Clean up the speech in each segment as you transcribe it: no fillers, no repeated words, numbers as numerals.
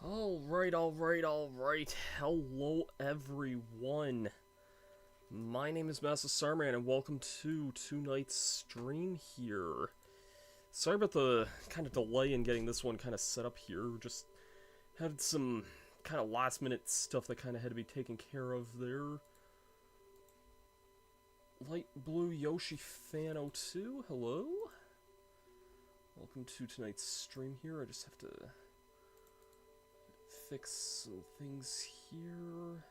Alright. Hello, everyone. My name is Master Starman, and welcome to tonight's stream here. Sorry about the kind of delay in getting this one kind of set up here. Just had some kind of last-minute stuff that kind of had to be taken care of there. Light Blue Yoshi Fan 02, hello. Welcome to tonight's stream here. I just have to fix some things here.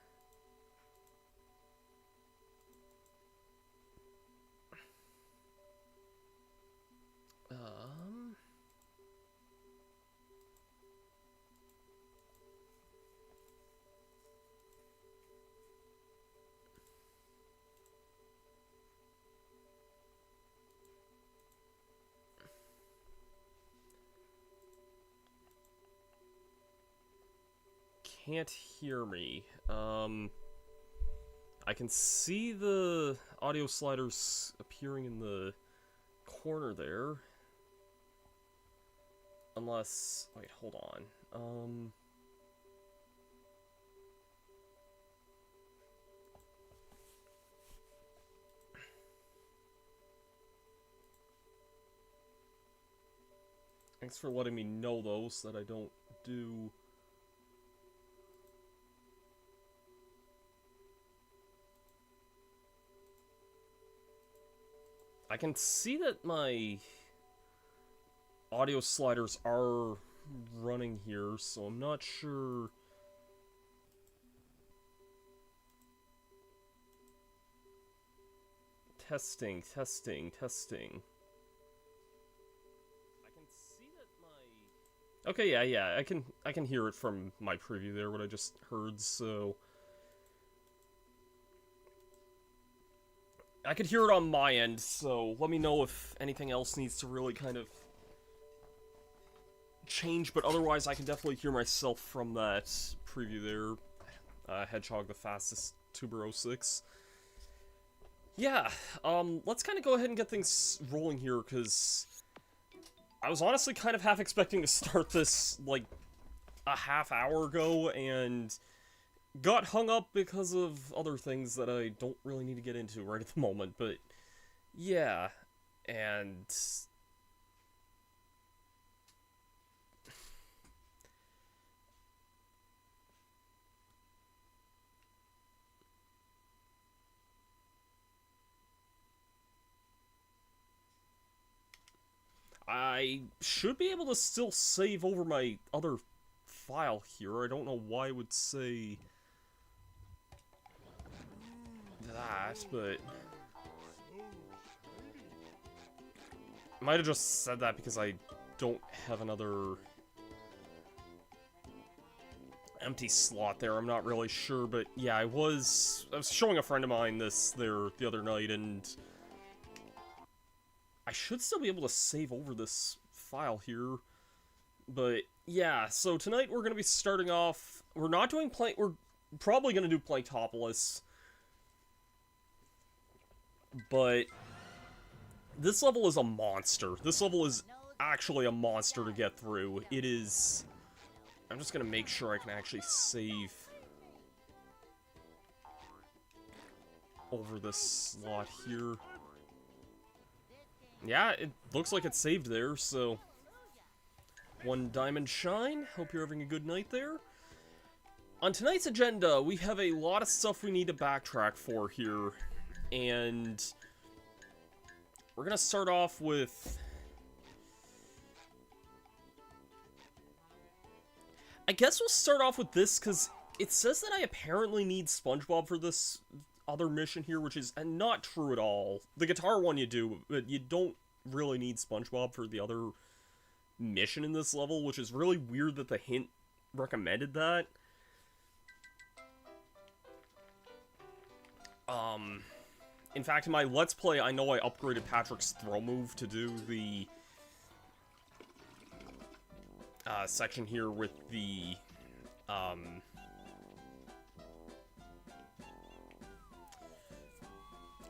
Can't hear me. I can see the audio sliders appearing in the corner there. Unless, wait, hold on. Thanks for letting me know though, so that I don't do... I can see that my audio sliders are running here, so I'm not sure. Testing. I can see that my... Okay, yeah, I can hear it from my preview there, what I just heard, so... I could hear it on my end, so let me know if anything else needs to really kind of change, but otherwise I can definitely hear myself from that preview there. Hedgehog the Fastest Tuber 06. Yeah, let's kind of go ahead and get things rolling here, because I was honestly kind of half expecting to start this, like, a half hour ago, and got hung up because of other things that I don't really need to get into right at the moment, but yeah, and I should be able to still save over my other file here. I don't know why it would say that, but I might have just said that because I don't have another empty slot there. I'm not really sure, but yeah, I was showing a friend of mine this there the other night, and I should still be able to save over this file here. But yeah, so tonight we're going to be starting off, we're probably going to do Playtopolis, but this level is a monster. This level is actually a monster to get through. It is... I'm just going to make sure I can actually save over this slot here. Yeah, it looks like it's saved there, so... One diamond shine. Hope you're having a good night there. On tonight's agenda, we have a lot of stuff we need to backtrack for here. And we're going to start off with... I guess we'll start off with this, because it says that I apparently need Spongebob for this other mission here, which is not true at all. The guitar one you do, but you don't really need Spongebob for the other mission in this level, which is really weird that the hint recommended that. In fact, in my Let's Play, I know I upgraded Patrick's throw move to do the section here with the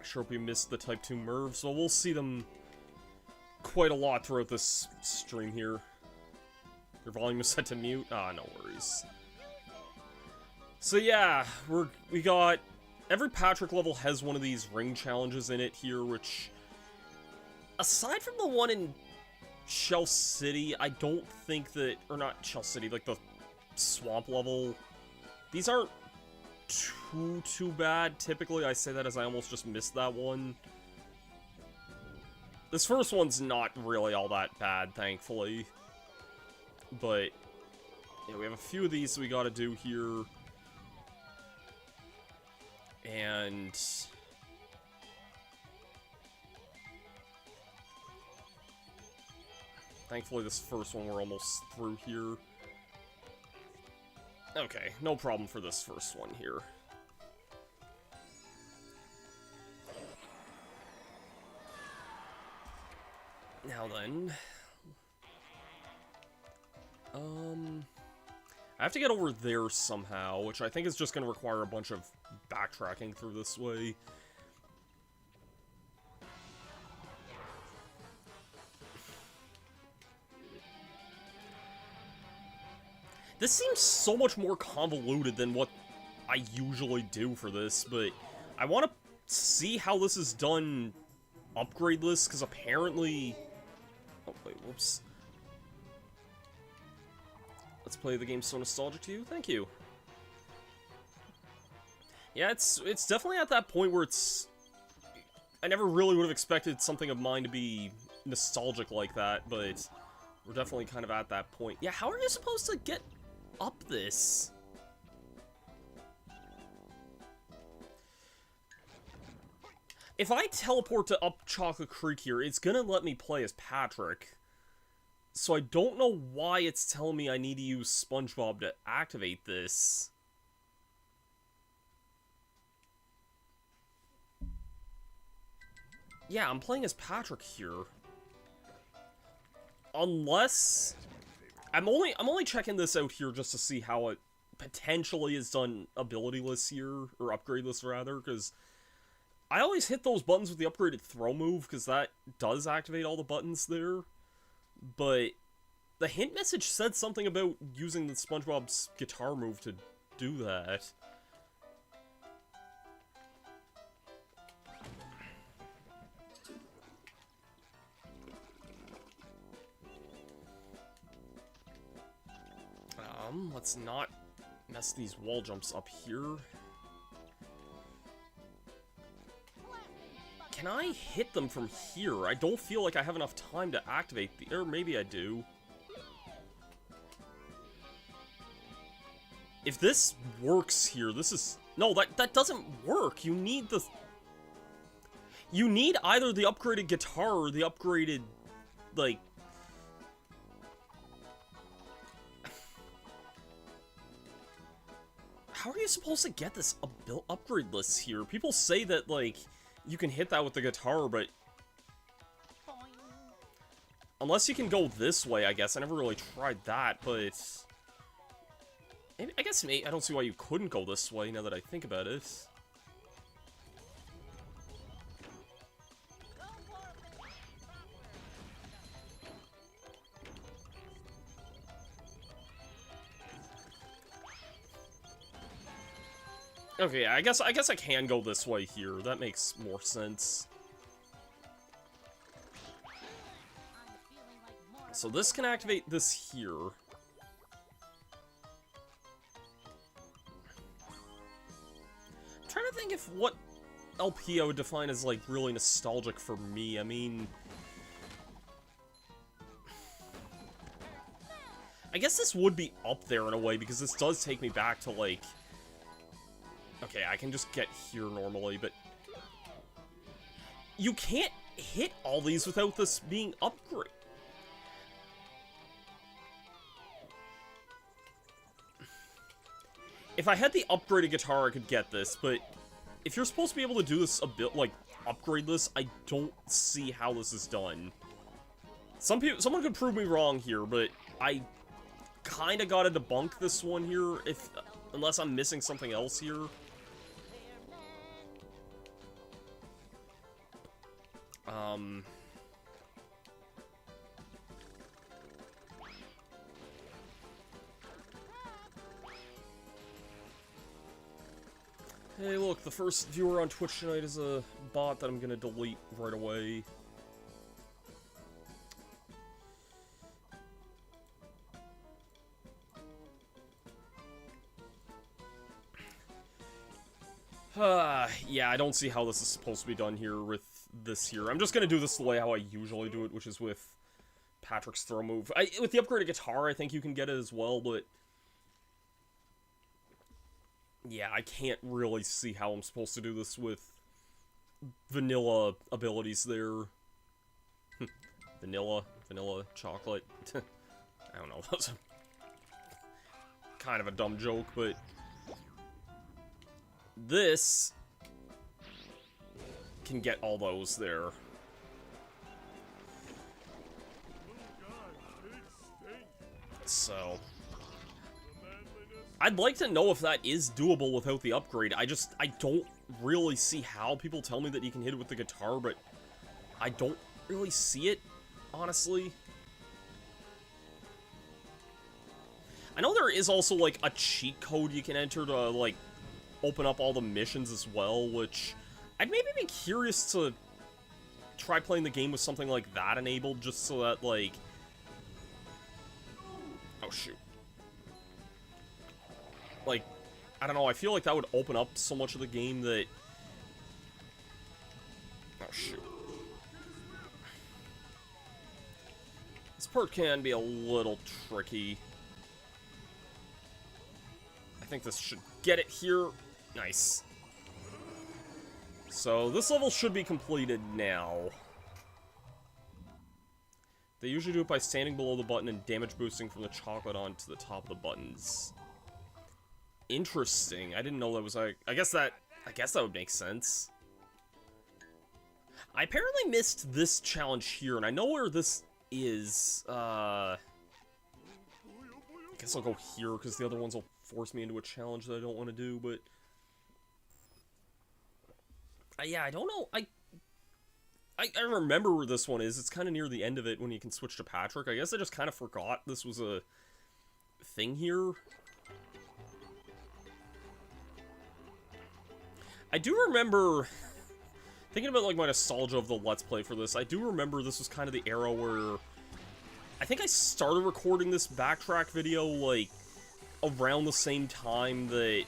sure we missed the Type 2 Merv, so we'll see them quite a lot throughout this stream here. Your volume is set to mute? Ah, no worries. So yeah, we got... Every Patrick level has one of these ring challenges in it here, which... Aside from the one in Shell City, I don't think that... Or not Shell City, like the swamp level. These aren't too bad. Typically, I say that as I almost just missed that one. This first one's not really all that bad, thankfully. But, yeah, we have a few of these we gotta do here. And... Thankfully, this first one we're almost through here. Okay, no problem for this first one here. Now then... I have to get over there somehow, which I think is just going to require a bunch of backtracking through this way. This seems so much more convoluted than what I usually do for this, but I want to see how this is done upgradeless, because apparently... Oh, wait, whoops. Let's play the game so nostalgic to you. Thank you. Yeah, it's definitely at that point where it's... I never really would have expected something of mine to be nostalgic like that, but we're definitely kind of at that point. Yeah, how are you supposed to get up this? If I teleport to up Chocolate Creek here, it's gonna let me play as Patrick. So I don't know why it's telling me I need to use Spongebob to activate this. Yeah, I'm playing as Patrick here. Unless... I'm only checking this out here just to see how it potentially is done abilityless here, or upgradeless rather, because I always hit those buttons with the upgraded throw move, because that does activate all the buttons there. But the hint message said something about using the SpongeBob's guitar move to do that. Let's not mess these wall jumps up here. Can I hit them from here? I don't feel like I have enough time to activate the... Or maybe I do. If this works here, this is... No, that doesn't work. You need the... You need either the upgraded guitar or the upgraded, like... How are you supposed to get this upgradeless here? People say that, like, you can hit that with the guitar, but... Unless you can go this way, I guess. I never really tried that, but... Maybe, I guess I don't see why you couldn't go this way, now that I think about it. Okay, I guess I can go this way here. That makes more sense. So this can activate this here. I'm trying to think if what LP I would define as, like, really nostalgic for me. I mean... I guess this would be up there in a way, because this does take me back to, like... Okay, I can just get here normally, but... You can't hit all these without this being upgraded. If I had the upgraded guitar, I could get this, but... If you're supposed to be able to do this a bit, like, upgrade this, I don't see how this is done. Someone could prove me wrong here, but I kinda gotta debunk this one here, unless I'm missing something else here. Hey, look, the first viewer on Twitch tonight is a bot that I'm gonna delete right away. Yeah, I don't see how this is supposed to be done here with this here. I'm just gonna do this the way how I usually do it, which is with Patrick's throw move. With the upgraded guitar, I think you can get it as well, but... yeah, I can't really see how I'm supposed to do this with vanilla abilities there. Vanilla chocolate. I don't know, that's kind of a dumb joke, but... this can get all those there. So... I'd like to know if that is doable without the upgrade. I don't really see how. People tell me that you can hit it with the guitar, but I don't really see it, honestly. I know there is also, like, a cheat code you can enter to, like, open up all the missions as well, which I'd maybe be curious to try playing the game with something like that enabled, just so that, like... oh, shoot. Like, I don't know, I feel like that would open up so much of the game that... oh, shoot. This part can be a little tricky. I think this should get it here. Nice. So, this level should be completed now. They usually do it by standing below the button and damage boosting from the chocolate onto the top of the buttons. Interesting. I didn't know that was like... I guess that would make sense. I apparently missed this challenge here, and I know where this is. I guess I'll go here, because the other ones will force me into a challenge that I don't want to do, but... yeah, I don't know. I remember where this one is. It's kind of near the end of it when you can switch to Patrick. I guess I just kind of forgot this was a thing here. I do remember, thinking about, like, my nostalgia of the Let's Play for this, I do remember this was kind of the era where, I think I started recording this backtrack video, like, around the same time that,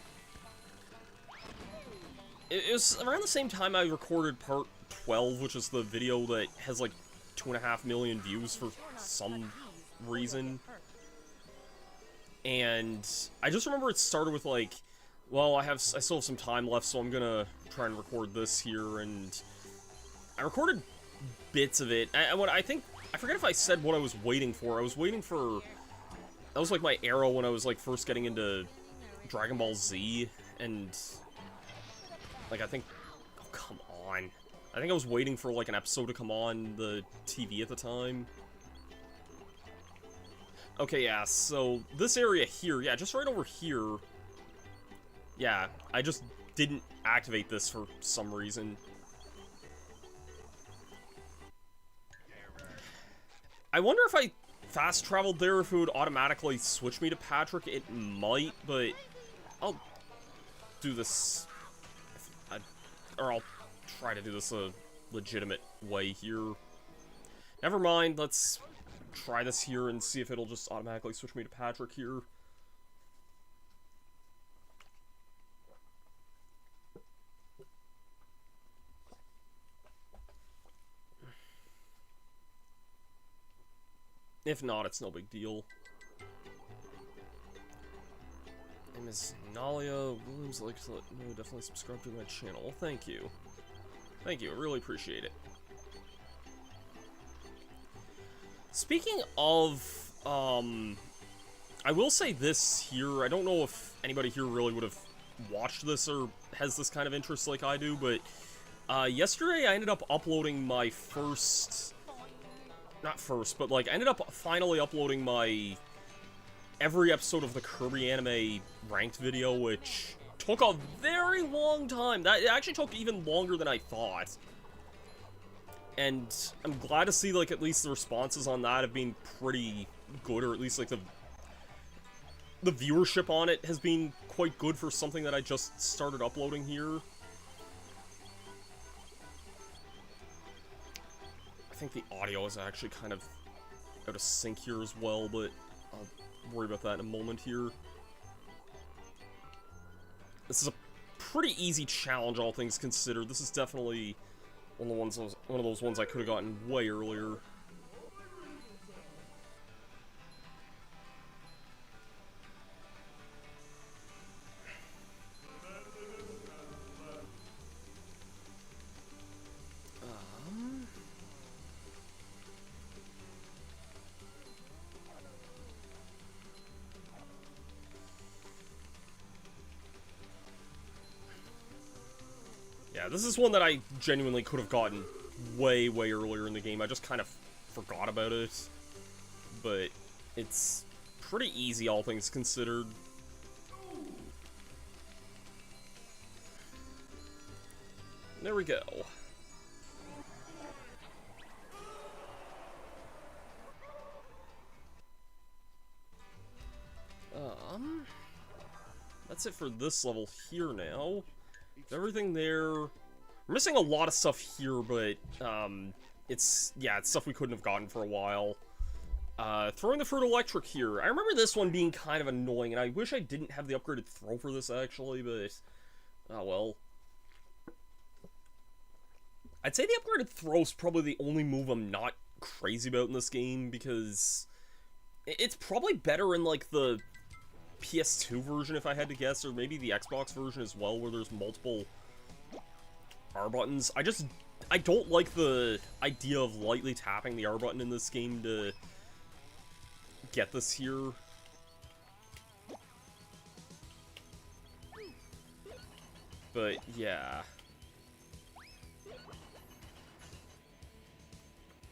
it was around the same time I recorded part 12, which is the video that has, like, 2.5 million views for some reason. And I just remember it started with, like, well, I still have some time left, so I'm gonna try and record this here, and I recorded bits of it. I forget if I said what I was waiting for. I was waiting for, that was like my arrow when I was like first getting into Dragon Ball Z, and like I think, oh come on. I think I was waiting for like an episode to come on the TV at the time. Okay, yeah, so this area here, yeah, just right over here. Yeah, I just didn't activate this for some reason. I wonder if I fast traveled there, if it would automatically switch me to Patrick. It might, but I'll do this, or I'll try to do this a legitimate way here. Never mind, let's try this here and see if it'll just automatically switch me to Patrick here. If not, it's no big deal. Name is Nalia Williams. Like to let me know, definitely subscribe to my channel. Well, thank you. Thank you, I really appreciate it. Speaking of, I will say this here. I don't know if anybody here really would have watched this or has this kind of interest like I do, but yesterday I ended up uploading my I ended up finally uploading my every episode of the Kirby anime ranked video, which took a very long time. That it actually took even longer than I thought. And I'm glad to see, like, at least the responses on that have been pretty good, or at least, like, the the viewership on it has been quite good for something that I just started uploading here. I think the audio is actually kind of out of sync here as well, but I'll worry about that in a moment here. This is a pretty easy challenge, all things considered. This is definitely one of those ones I could have gotten way earlier. Yeah, this is one that I genuinely could have gotten way, way earlier in the game. I just kind of forgot about it. But it's pretty easy, all things considered. There we go. That's it for this level here now. Everything there. We're missing a lot of stuff here, but it's stuff we couldn't have gotten for a while. Throwing the fruit electric here. I remember this one being kind of annoying, and I wish I didn't have the upgraded throw for this actually, but oh well. I'd say the upgraded throw is probably the only move I'm not crazy about in this game, because it's probably better in like the PS2 version, if I had to guess, or maybe the Xbox version as well, where there's multiple R buttons. I don't like the idea of lightly tapping the R button in this game to get this here. But, yeah.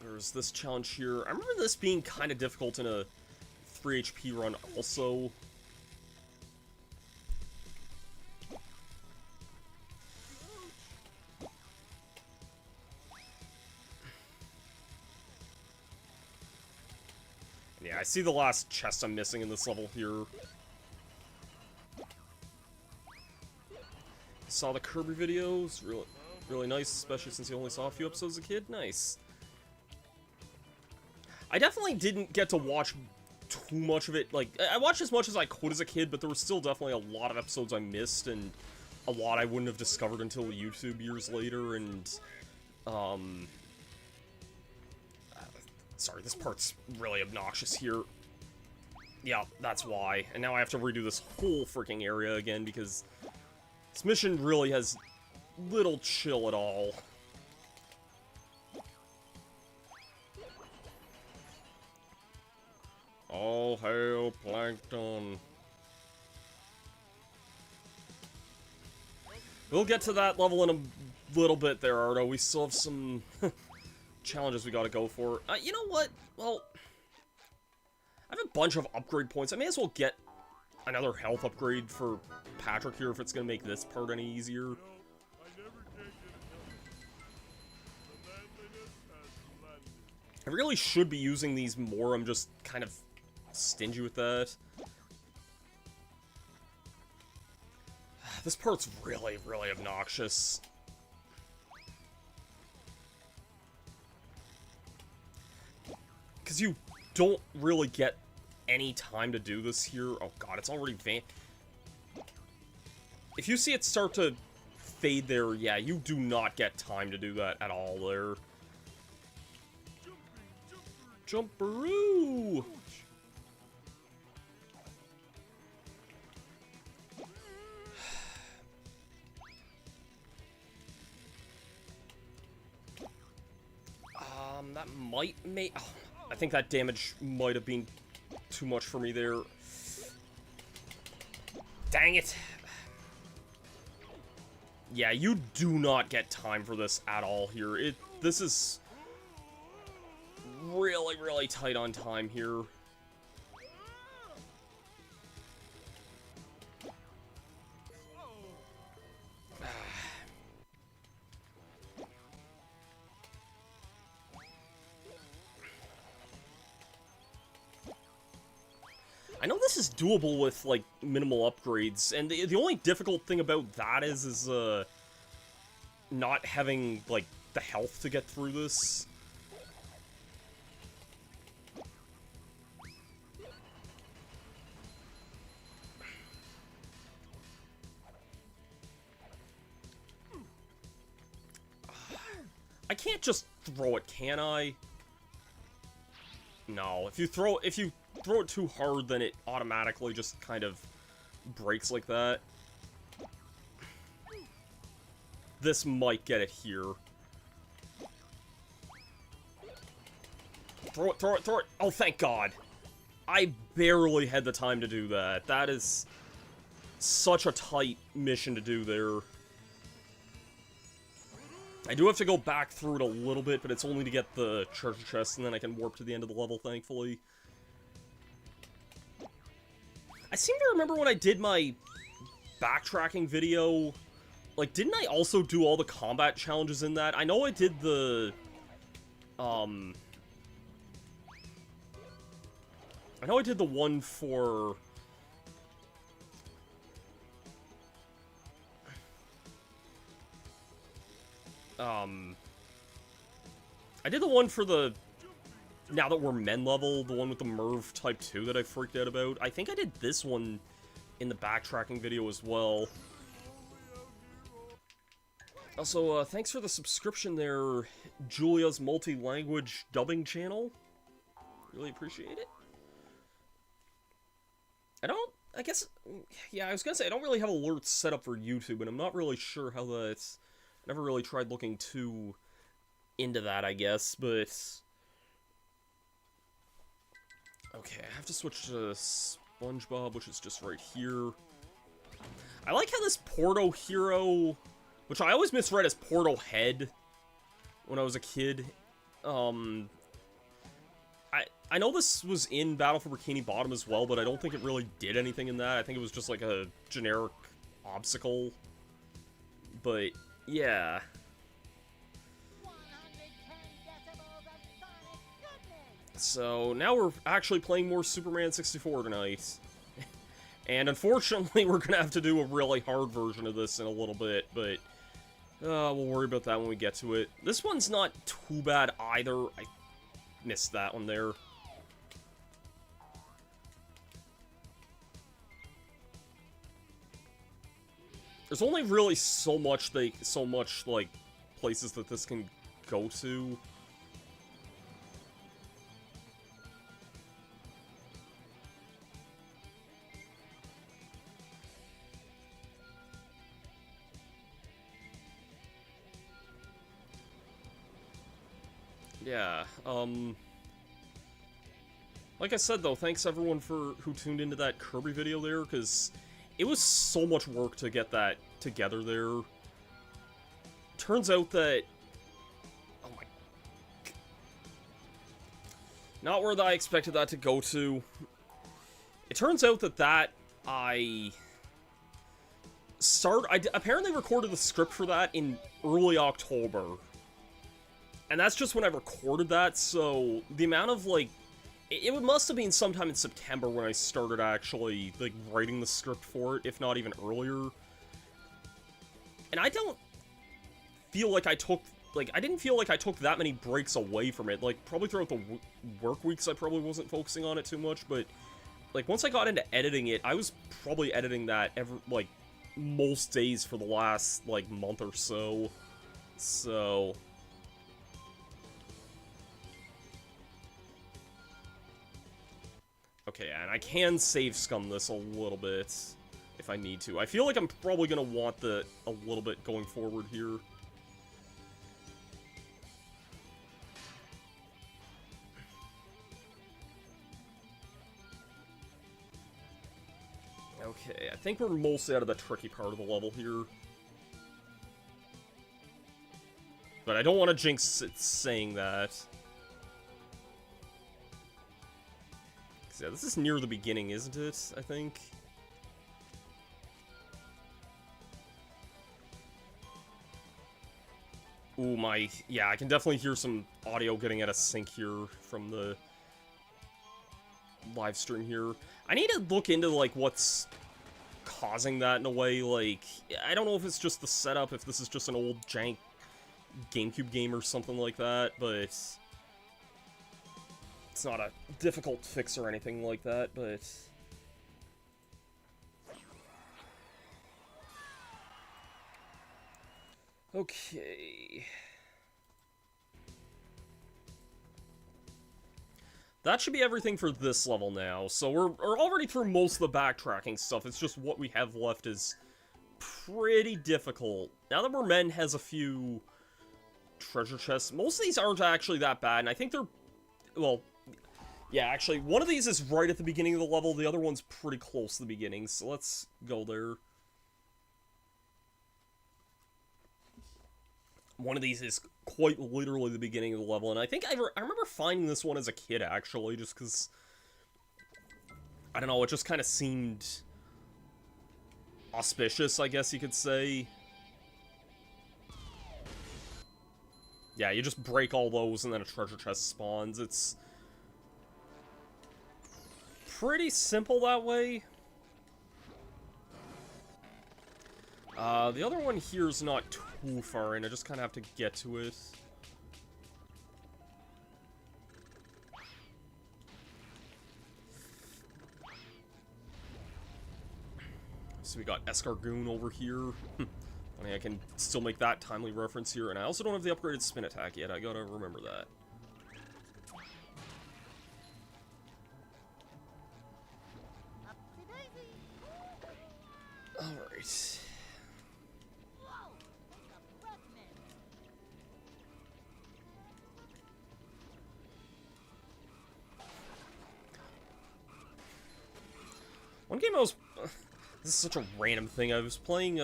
There's this challenge here. I remember this being kind of difficult in a 3 HP run also. Yeah, I see the last chest I'm missing in this level here. Saw the Kirby videos, really nice, especially since you only saw a few episodes as a kid. Nice. I definitely didn't get to watch too much of it. Like, I watched as much as I could as a kid, but there was still definitely a lot of episodes I missed, and a lot I wouldn't have discovered until YouTube years later, and, sorry, this part's really obnoxious here. Yeah, that's why. And now I have to redo this whole freaking area again, because this mission really has little chill at all. All hail Plankton. We'll get to that level in a little bit there, Ardo. We still have some challenges we gotta go for. You know what? Well, I have a bunch of upgrade points. I may as well get another health upgrade for Patrick here if it's gonna make this part any easier. I really should be using these more. I'm just kind of stingy with that. This part's really, really obnoxious. Because you don't really get any time to do this here. Oh god, it's already if you see it start to fade there, yeah, you do not get time to do that at all there. Jumperoo! That might make... Oh, I think that damage might have been too much for me there. Dang it! Yeah, you do not get time for this at all here. This is really, really tight on time here. I know this is doable with, like, minimal upgrades, and the only difficult thing about that is not having, like, the health to get through this. I can't just throw it, can I? No, if you throw it too hard, then it automatically just kind of breaks like that. This might get it here. Throw it, throw it, throw it! Oh, thank God! I barely had the time to do that. That is such a tight mission to do there. I do have to go back through it a little bit, but it's only to get the treasure chest, and then I can warp to the end of the level, thankfully. I seem to remember when I did my backtracking video, like, didn't I also do all the combat challenges in that? I know I did the, I know I did the one for... I did the one for the, now that we're men level, the one with the Merv Type 2 that I freaked out about. I think I did this one in the backtracking video as well. Also, thanks for the subscription there, Julia's multi-language dubbing channel. Really appreciate it. I guess, yeah, I was gonna say, I don't really have alerts set up for YouTube, and I'm not really sure how that's, never really tried looking too into that, I guess, but... Okay, I have to switch to Spongebob, which is just right here. I like how this Porto Hero, which I always misread as Porto Head when I was a kid. I know this was in Battle for Bikini Bottom as well, but I don't think it really did anything in that. I think it was just like a generic obstacle. But, yeah. So, now we're actually playing more Superman 64 tonight. And unfortunately, we're gonna have to do a really hard version of this in a little bit, but... we'll worry about that when we get to it. This one's not too bad either. I missed that one there. There's only really so much, like, places that this can go to. Yeah, like I said, though, thanks everyone who tuned into that Kirby video there, because it was so much work to get that together there. Turns out that... Oh my... Not where I expected that to go to. It turns out that I apparently recorded the script for that in early October. And that's just when I recorded that, so the amount of, like, it must have been sometime in September when I started actually, like, writing the script for it, if not even earlier. And I don't feel like I took, like, I didn't feel like I took that many breaks away from it. Like, probably throughout the work weeks I probably wasn't focusing on it too much, but, like, once I got into editing it, I was probably editing that like, most days for the last, like, month or so. So... Okay, and I can save scum this a little bit if I need to. I feel like I'm probably gonna want a little bit going forward here. Okay, I think we're mostly out of the tricky part of the level here. But I don't want to jinx it saying that. Yeah, this is near the beginning, isn't it? I think. Ooh, yeah, I can definitely hear some audio getting out of sync here from the... live stream here. I need to look into, like, what's causing that in a way. Like, I don't know if it's just the setup, if this is just an old jank GameCube game or something like that, but it's not a difficult fix or anything like that, but... Okay... That should be everything for this level now, so we're already through most of the backtracking stuff, it's just what we have left is pretty difficult. Now that we're men has a few treasure chests, most of these aren't actually that bad, and I think they're, well, yeah, actually, one of these is right at the beginning of the level, the other one's pretty close to the beginning, so let's go there. One of these is quite literally the beginning of the level, and I think I remember finding this one as a kid, actually, just because, I don't know, it just kind of seemed auspicious, I guess you could say. Yeah, you just break all those, and then a treasure chest spawns. It's pretty simple that way. The other one here is not too far in, I just kind of have to get to it. So we got Escargoon over here. Funny, I can still make that timely reference here, and I also don't have the upgraded spin attack yet, I gotta remember that. Alright. One game I was... This is such a random thing. I was playing,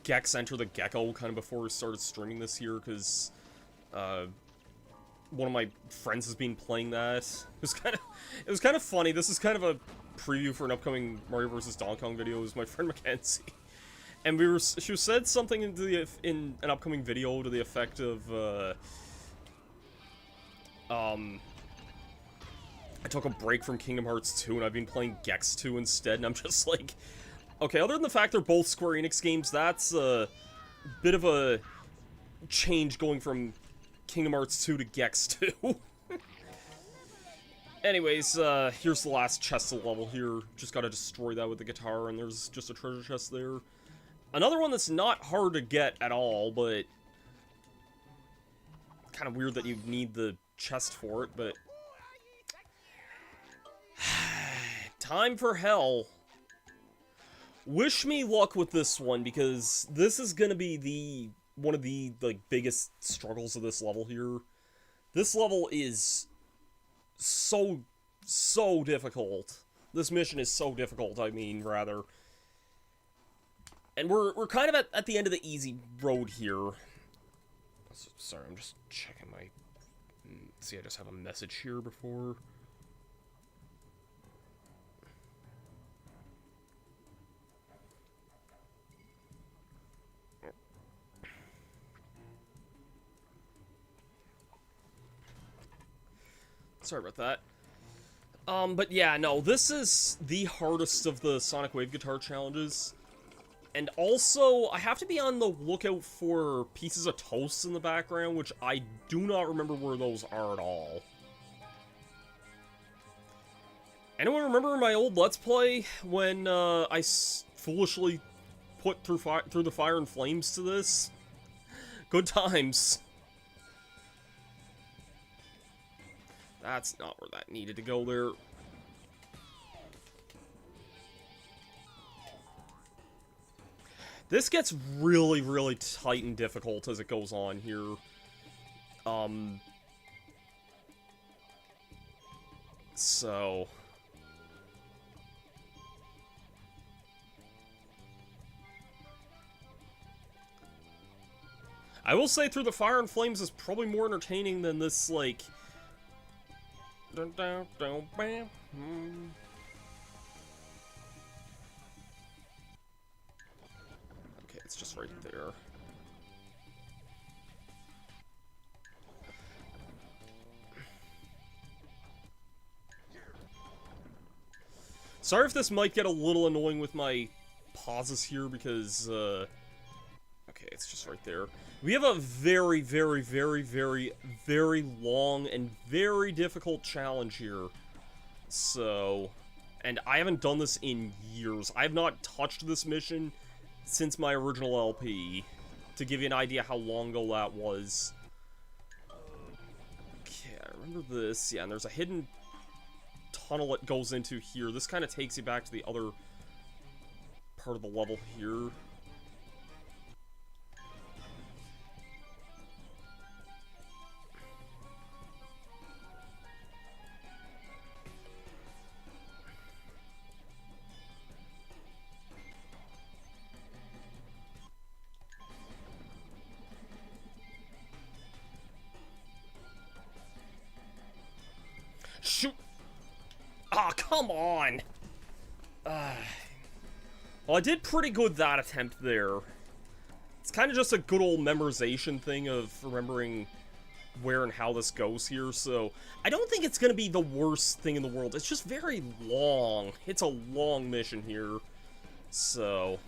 Gex Enter the Gecko kind of before we started streaming this year, because, one of my friends has been playing that. It was kind of funny. This is kind of a preview for an upcoming Mario vs. Donkey Kong video. It was my friend Mackenzie. And she said something in an upcoming video to the effect of, I took a break from Kingdom Hearts 2 and I've been playing Gex 2 instead, and I'm just like, okay, other than the fact they're both Square Enix games, that's a bit of a change going from Kingdom Hearts 2 to Gex 2. Anyways, here's the last chest of the level here. Just gotta destroy that with the guitar, and there's just a treasure chest there. Another one that's not hard to get at all, but kind of weird that you need the chest for it, but... Time for hell. Wish me luck with this one, because this is gonna be one of the, like, biggest struggles of this level here. This level is so difficult. This mission is so difficult, I mean, rather. And we're kind of at the end of the easy road here. Sorry, I'm just checking my... See, I just have a message here before... Sorry about that. But yeah, no, this is the hardest of the Sonic Wave Guitar challenges. And also, I have to be on the lookout for pieces of toast in the background, which I do not remember where those are at all. Anyone remember my old Let's Play when I foolishly put through the fire and flames to this? Good times. That's not where that needed to go there. This gets really tight and difficult as it goes on here. So... I will say Through the Fire and Flames is probably more entertaining than this, like... Okay, it's just right there. Sorry if this might get a little annoying with my pauses here, because, okay, it's just right there. We have a very, very, very, very, very long and very difficult challenge here. So, and I haven't done this in years. I have not touched this mission since my original LP, to give you an idea how long ago that was. Okay, I remember this. Yeah, and there's a hidden tunnel it goes into here. This kind of takes you back to the other part of the level here. Shoot! Ah, come on! Well, I did pretty good that attempt there. It's kind of just a good old memorization thing of remembering where and how this goes here, so I don't think it's going to be the worst thing in the world. It's just very long. It's a long mission here, so...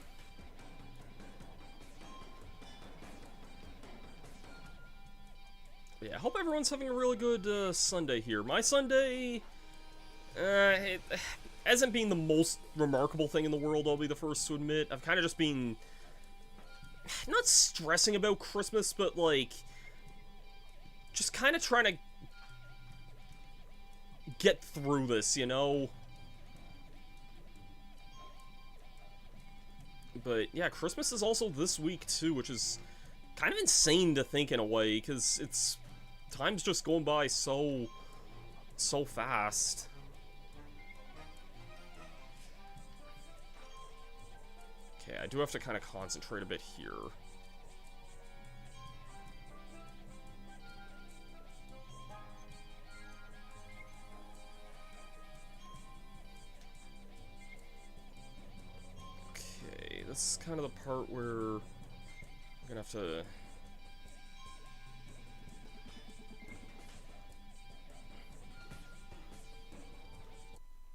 yeah, I hope everyone's having a really good Sunday here. My Sunday... it hasn't been the most remarkable thing in the world, I'll be the first to admit. I've kind of just been... not stressing about Christmas, but, like... just kind of trying to... get through this, you know? But, yeah, Christmas is also this week, too, which is kind of insane to think in a way, because it's... time's just going by so fast. Okay, I do have to kind of concentrate a bit here. Okay, this is kind of the part where I'm gonna have to...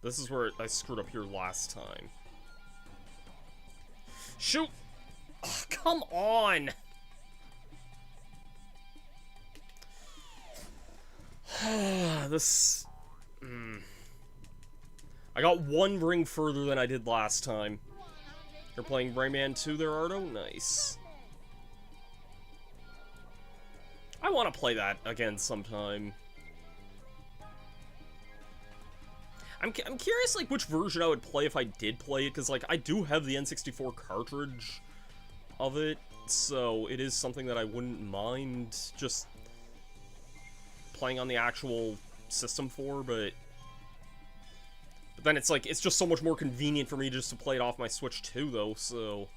this is where I screwed up here last time. Shoot! Oh, come on! This... I got one ring further than I did last time. You're playing Rayman 2 there, Ardo? Nice. I want to play that again sometime. I'm curious, like, which version I would play if I did play it, because, like, I do have the N64 cartridge of it, so it is something that I wouldn't mind just playing on the actual system for, but then it's, like, it's just so much more convenient for me just to play it off my Switch 2, though, so...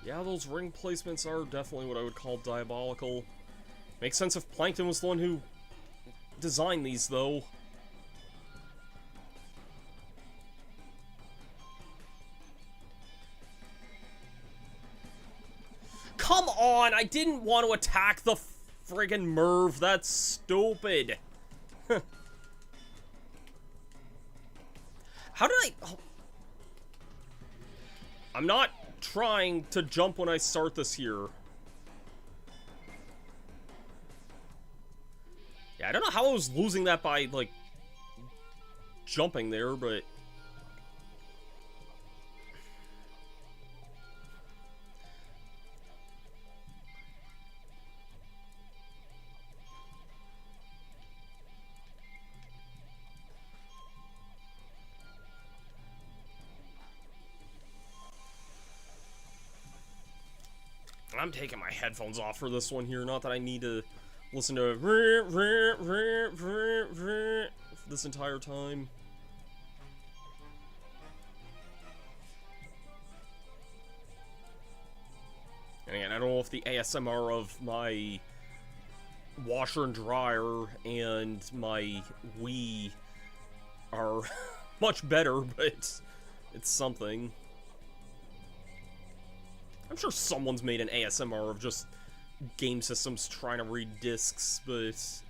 yeah, those ring placements are definitely what I would call diabolical. Makes sense if Plankton was the one who designed these, though. Come on! I didn't want to attack the friggin' Merv. That's stupid. How did I... oh. I'm not trying to jump when I start this here. Yeah, I don't know how I was losing that by, like, jumping there, but... I'm taking my headphones off for this one here, not that I need to listen to this entire time. And I don't know if the ASMR of my washer and dryer and my Wii are much better, but it's something. I'm sure someone's made an ASMR of just game systems trying to read discs, but...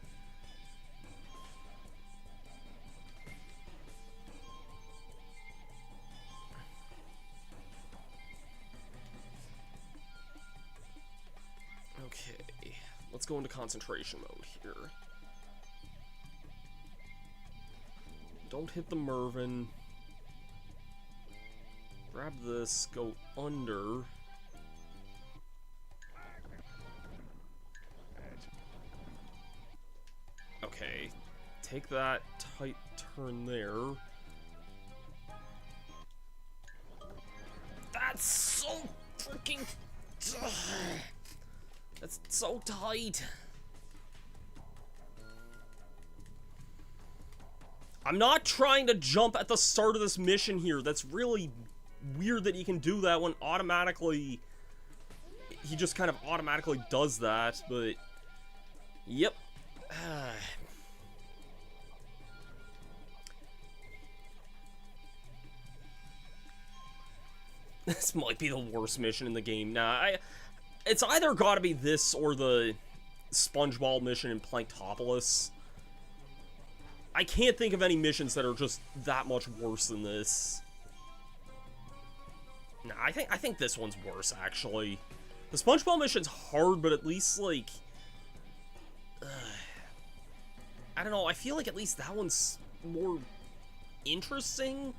Okay, let's go into concentration mode here. Don't hit the Mervin. Grab this, go under. Okay, take that tight turn there. That's so freaking... That's so tight. I'm not trying to jump at the start of this mission here. That's really weird that he can do that when automatically... He just kind of automatically does that, but... Yep. This might be the worst mission in the game. Nah, it's either gotta be this or the Spongebob mission in Planktopolis. I can't think of any missions that are just that much worse than this. Nah, I think this one's worse, actually. The Spongebob mission's hard, but at least, like... I don't know, I feel like at least that one's more interesting.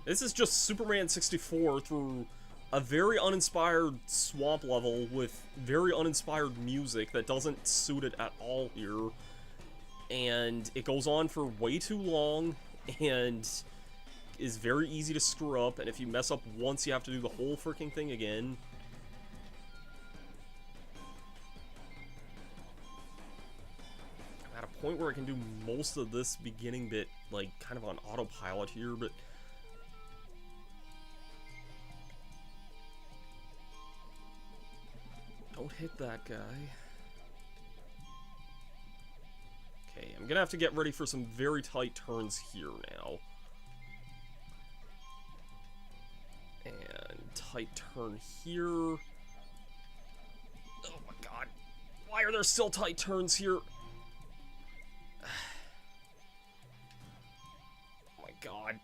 This is just Superman 64 through a very uninspired swamp level with very uninspired music that doesn't suit it at all here. And it goes on for way too long and is very easy to screw up, and if you mess up once, you have to do the whole freaking thing again. I'm at a point where I can do most of this beginning bit, like, kind of on autopilot here, but... Don't hit that guy. Okay, I'm gonna have to get ready for some very tight turns here now. And tight turn here. Oh my god. Why are there still tight turns here? Oh my god.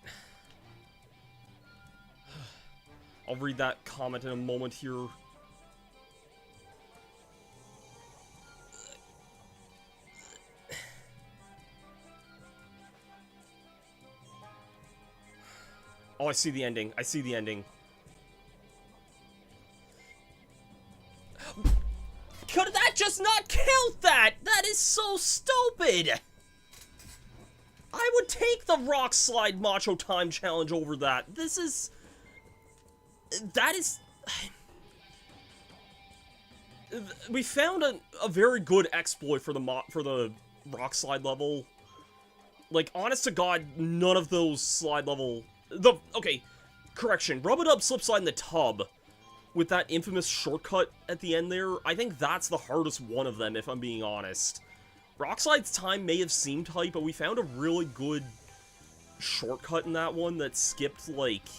I'll read that comment in a moment here. Oh, I see the ending. I see the ending. Could that just not count that? That is so stupid! I would take the Rock Slide Macho Time Challenge over that. This is... That is... We found a very good exploit for the Rock Slide level. Like, honest to God, none of those slide level... Okay, correction. Rub-a-dub slipslide in the tub with that infamous shortcut at the end there. I think that's the hardest one of them, if I'm being honest. Rockslide's time may have seemed tight, but we found a really good shortcut in that one that skipped, like,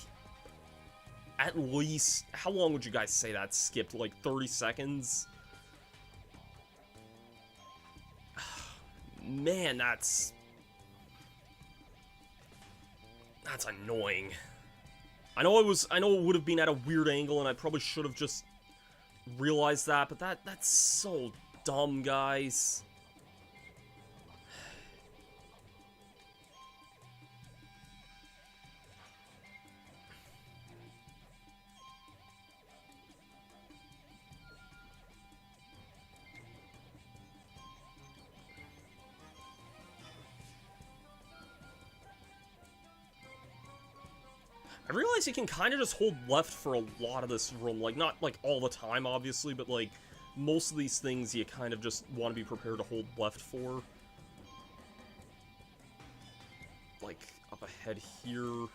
at least... How long would you guys say that skipped? Like, 30 seconds? Man, that's annoying. I know it would have been at a weird angle, and I probably should have just realized that, but that's so dumb, guys. I realize you can kind of just hold left for a lot of this room, like, not, like, all the time, obviously, but, like, most of these things you kind of just want to be prepared to hold left for. Like, up ahead here.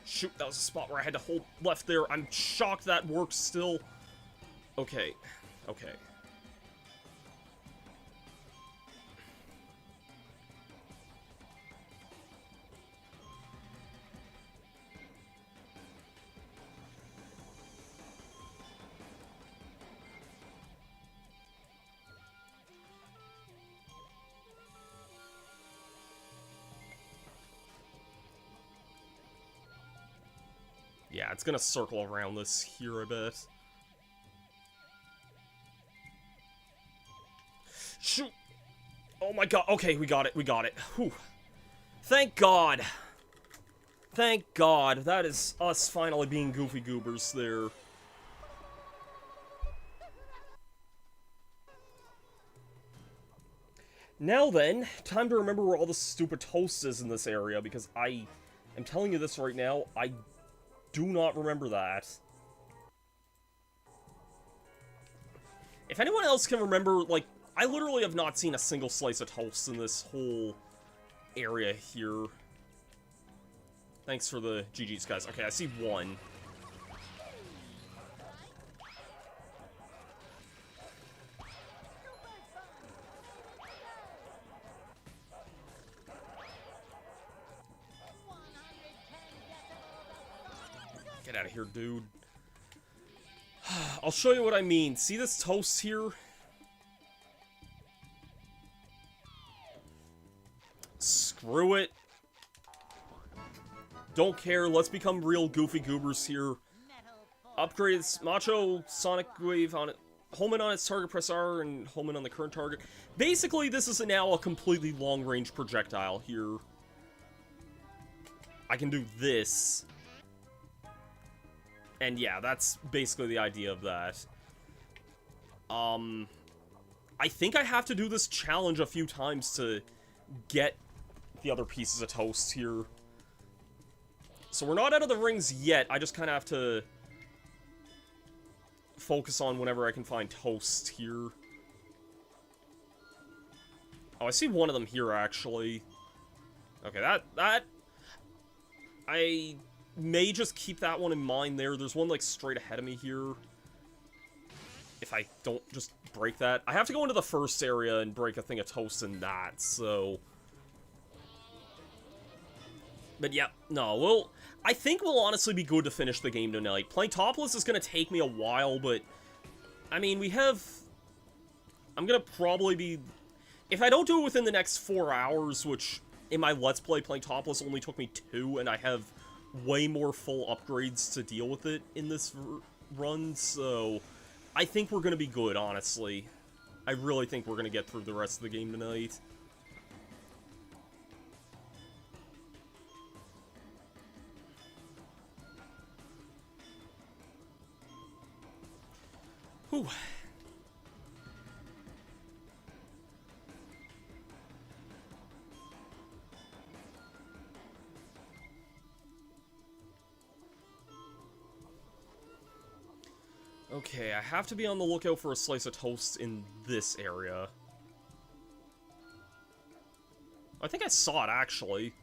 Shoot, that was a spot where I had to hold left there. I'm shocked that works still. Okay. Okay. Yeah, it's gonna circle around this here, I bet. Shoot! Oh my god, okay, we got it, we got it. Whew. Thank God! Thank God, that is us finally being goofy goobers there. Now then, time to remember where all the stupid toast is in this area, because I am telling you this right now, I do not remember that. If anyone else can remember, like, I literally have not seen a single slice of toast in this whole area here. Thanks for the GG's, guys. Okay, I see one. Get out of here, dude. I'll show you what I mean. See this toast here? Screw it. Don't care. Let's become real goofy goobers here. Upgrades Macho Sonic Wave on it. Home in on its target, press R, and home in on the current target. Basically, this is now a completely long-range projectile here. I can do this. And yeah, that's basically the idea of that. I think I have to do this challenge a few times to get the other pieces of toast here. So we're not out of the rings yet, I just kind of have to focus on whenever I can find toast here. Oh, I see one of them here, actually. Okay, that... I may just keep that one in mind there. There's one, like, straight ahead of me here. If I don't just break that. I have to go into the first area and break a thing of toast in that, so... But yeah, no, I think we'll honestly be good to finish the game tonight. Playing Topless is going to take me a while, but... I mean, we have... I'm going to probably be... If I don't do it within the next 4 hours, which in my Let's Play playing Topless only took me 2, and I have way more full upgrades to deal with it in this run, so I think we're going to be good, honestly. I really think we're going to get through the rest of the game tonight. Whew. Okay, I have to be on the lookout for a slice of toast in this area. I think I saw it, actually.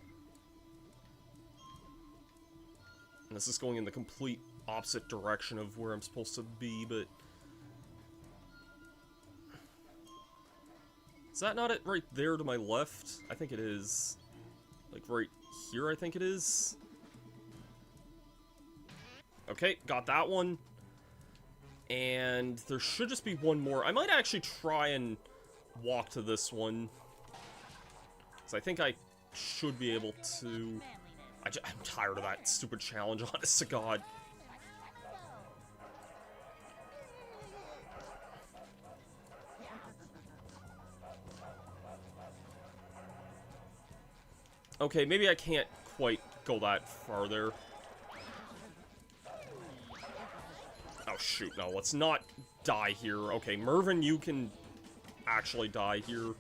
And this is going in the complete opposite direction of where I'm supposed to be, but... Is that not it right there to my left? I think it is. Like, right here, I think it is. Okay, got that one. And there should just be one more. I might actually try and walk to this one. Because I think I should be able to... I'm tired of that stupid challenge, honest to God. Okay, maybe I can't quite go that far there. Oh, shoot, no, let's not die here. Okay, Mervin, you can actually die here.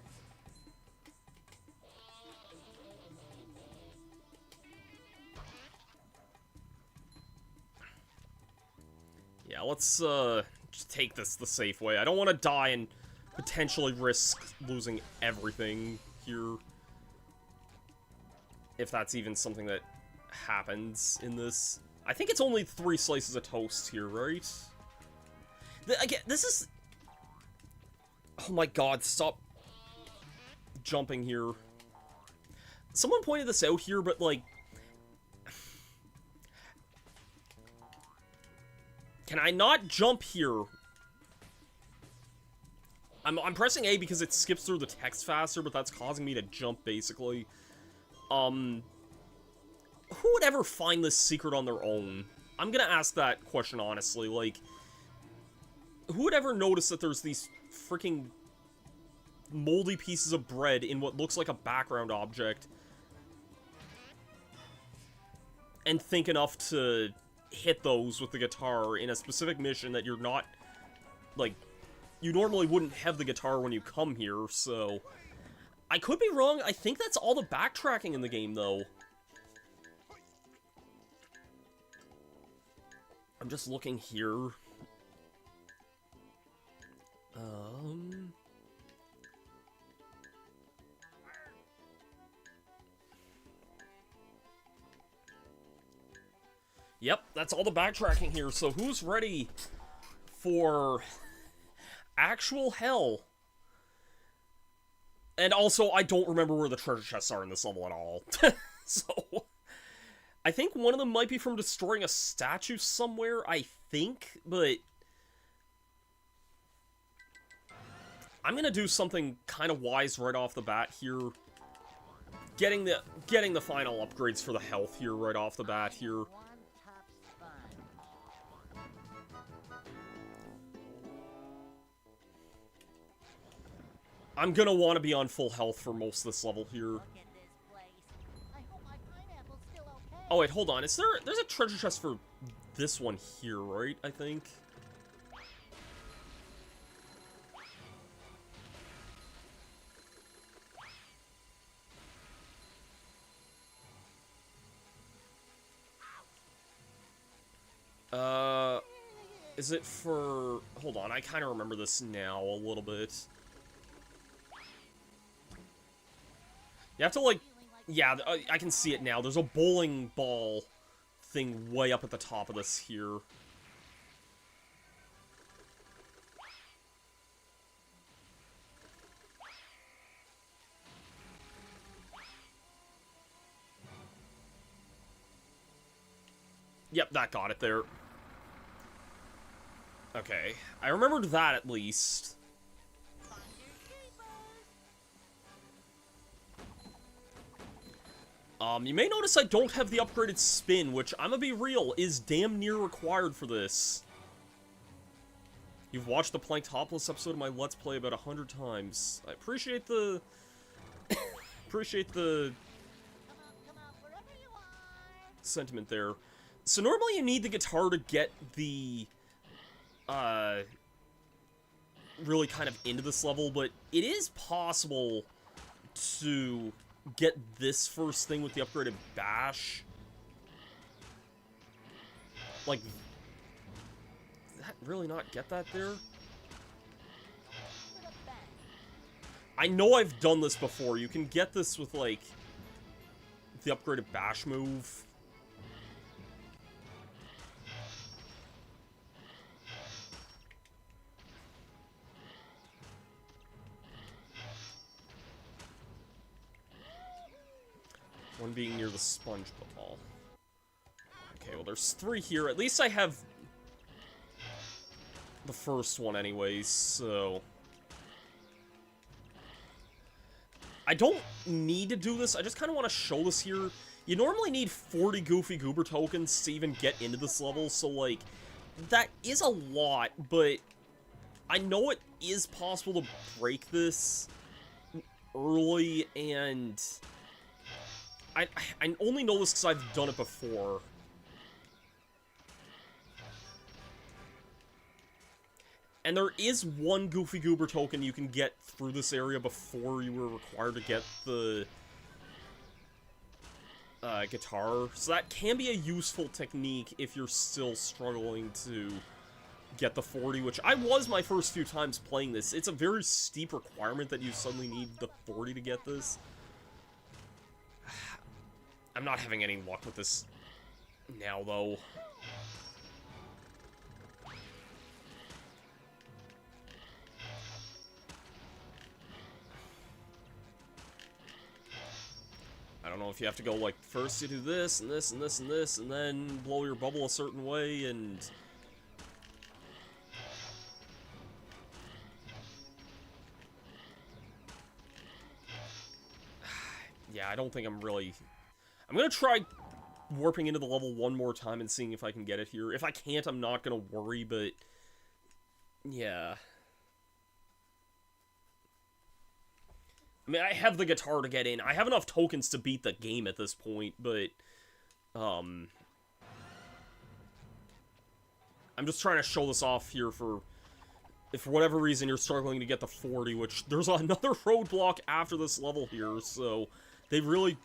Yeah, let's, just take this the safe way. I don't want to die and potentially risk losing everything here. If that's even something that happens in this. I think it's only 3 slices of toast here, right? Again, this is... Oh my god, stop jumping here. Someone pointed this out here, but, like... Can I not jump here? I'm pressing A because it skips through the text faster, but that's causing me to jump, basically. Who would ever find this secret on their own? I'm gonna ask that question honestly, like... Who would ever notice that there's these freaking moldy pieces of bread in what looks like a background object? And think enough to hit those with the guitar in a specific mission that you're not, like... You normally wouldn't have the guitar when you come here, so... I could be wrong, I think that's all the backtracking in the game, though. I'm just looking here. Yep, that's all the backtracking here, so who's ready for actual hell? And also, I don't remember where the treasure chests are in this level at all. So, I think one of them might be from destroying a statue somewhere, I think, but... I'm gonna do something kind of wise right off the bat here. Getting the final upgrades for the health here right off the bat here. I'm gonna want to be on full health for most of this level here. Oh wait, hold on. There's a treasure chest for this one here, right? I think. Is it for... Hold on, I kind of remember this now a little bit. You have to, like... Yeah, I can see it now. There's a bowling ball thing way up at the top of this here. Yep, that got it there. Okay, I remembered that at least. You may notice I don't have the upgraded spin, which, I'm gonna be real, is damn near required for this. You've watched the Plank Topless episode of my Let's Play about 100 times. I appreciate the... appreciate the... sentiment there. So normally you need the guitar to get the... really kind of into this level, but it is possible to get this first thing with the upgraded bash. Like, did that really not get that there? I know I've done this before. You can get this with, like, the upgraded bash move. One being near the Spongebob. Okay, well there's 3 here. At least I have the first one anyways, so... I don't need to do this, I just kind of want to show this here. You normally need 40 Goofy Goober tokens to even get into this level, so like, that is a lot, but I know it is possible to break this early, and... I only know this because I've done it before. And there is one Goofy Goober token you can get through this area before you were required to get the guitar. So that can be a useful technique if you're still struggling to get the 40, which I was my first few times playing this. It's a very steep requirement that you suddenly need the 40 to get this. I'm not having any luck with this now, though. I don't know if you have to go, like, first you do this, and this, and this, and this, and then blow your bubble a certain way, and... yeah, I don't think I'm really... I'm gonna try warping into the level one more time and seeing if I can get it here. If I can't, I'm not gonna worry, but... yeah. I mean, I have the guitar to get in. I have enough tokens to beat the game at this point, but... I'm just trying to show this off here for... if for whatever reason you're struggling to get the 40, which there's another roadblock after this level here, so... they really...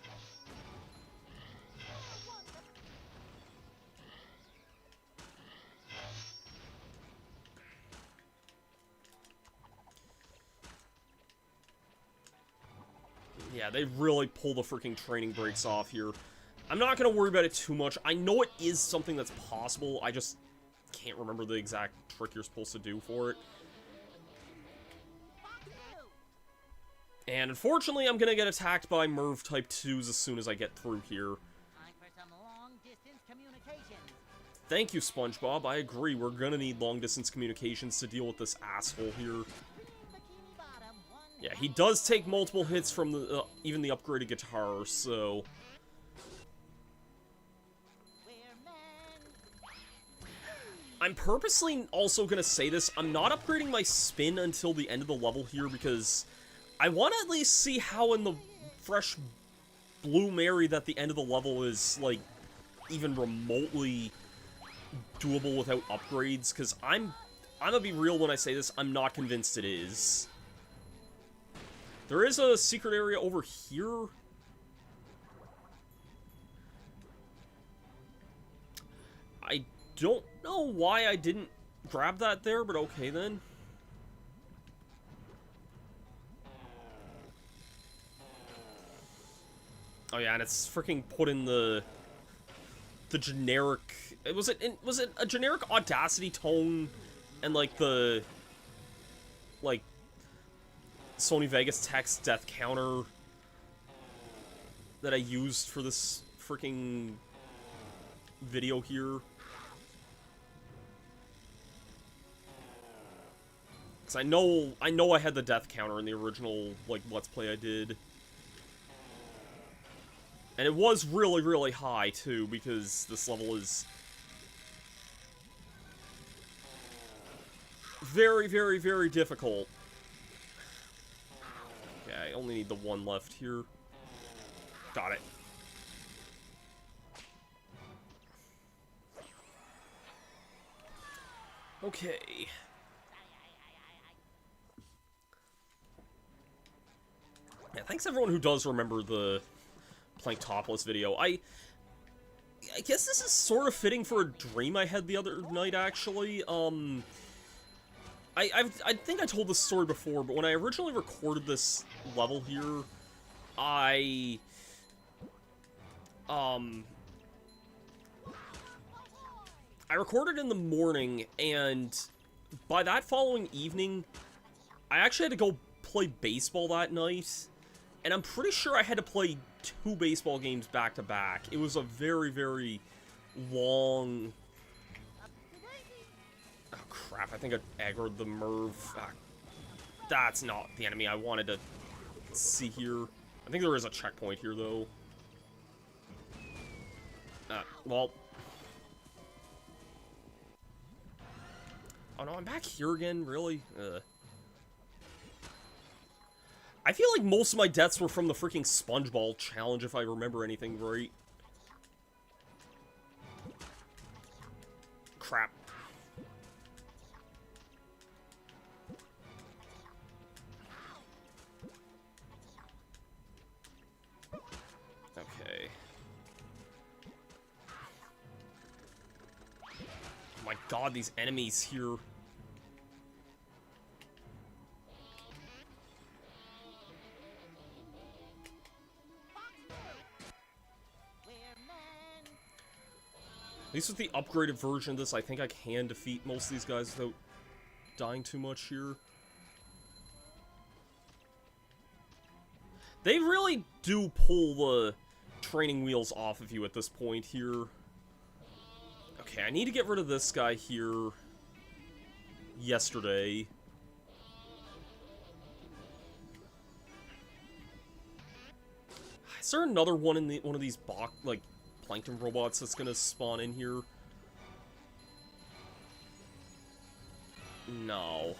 yeah, they really pull the freaking training brakes off here. I'm not going to worry about it too much. I know it is something that's possible. I just can't remember the exact trick you're supposed to do for it. And unfortunately, I'm going to get attacked by Merv Type 2s as soon as I get through here. Thank you, Spongebob. I agree. We're going to need long-distance communications to deal with this asshole here. Yeah, he does take multiple hits from the even the upgraded guitar, so... I'm purposely also going to say this. I'm not upgrading my spin until the end of the level here because I want to at least see how in the fresh Blue Mary that the end of the level is, like, even remotely doable without upgrades, because I'm gonna be real when I say this, I'm not convinced it is. There is a secret area over here. I don't know why I didn't grab that there, but okay then. Oh yeah, and it's freaking put in the generic... was it a generic Audacity tone and like the like Sony Vegas text death counter that I used for this freaking video here? Cause I know I had the death counter in the original like Let's Play I did. And it was really, really high, too, because this level is very, very, very difficult. Okay, I only need the one left here. Got it. Okay. Yeah, thanks everyone who does remember the Plank Topless video. I guess this is sort of fitting for a dream I had the other night, actually. I think I told this story before, but when I originally recorded this level here, I recorded in the morning, and by that following evening, I actually had to go play baseball that night, and I'm pretty sure I had to play 2 baseball games back-to-back. It was a very, very long... oh, crap. I think I aggroed the Merv. That's not the enemy I wanted to see here. I think there is a checkpoint here, though. Well... oh, no, I'm back here again? Really? I feel like most of my deaths were from the freaking Spongebob challenge, if I remember anything right. Crap. Okay. Oh my god, these enemies here. At least with the upgraded version of this, I think I can defeat most of these guys without dying too much here. They really do pull the training wheels off of you at this point here. Okay, I need to get rid of this guy here yesterday. Is there another one in one of these like plankton robots that's gonna spawn in here? No.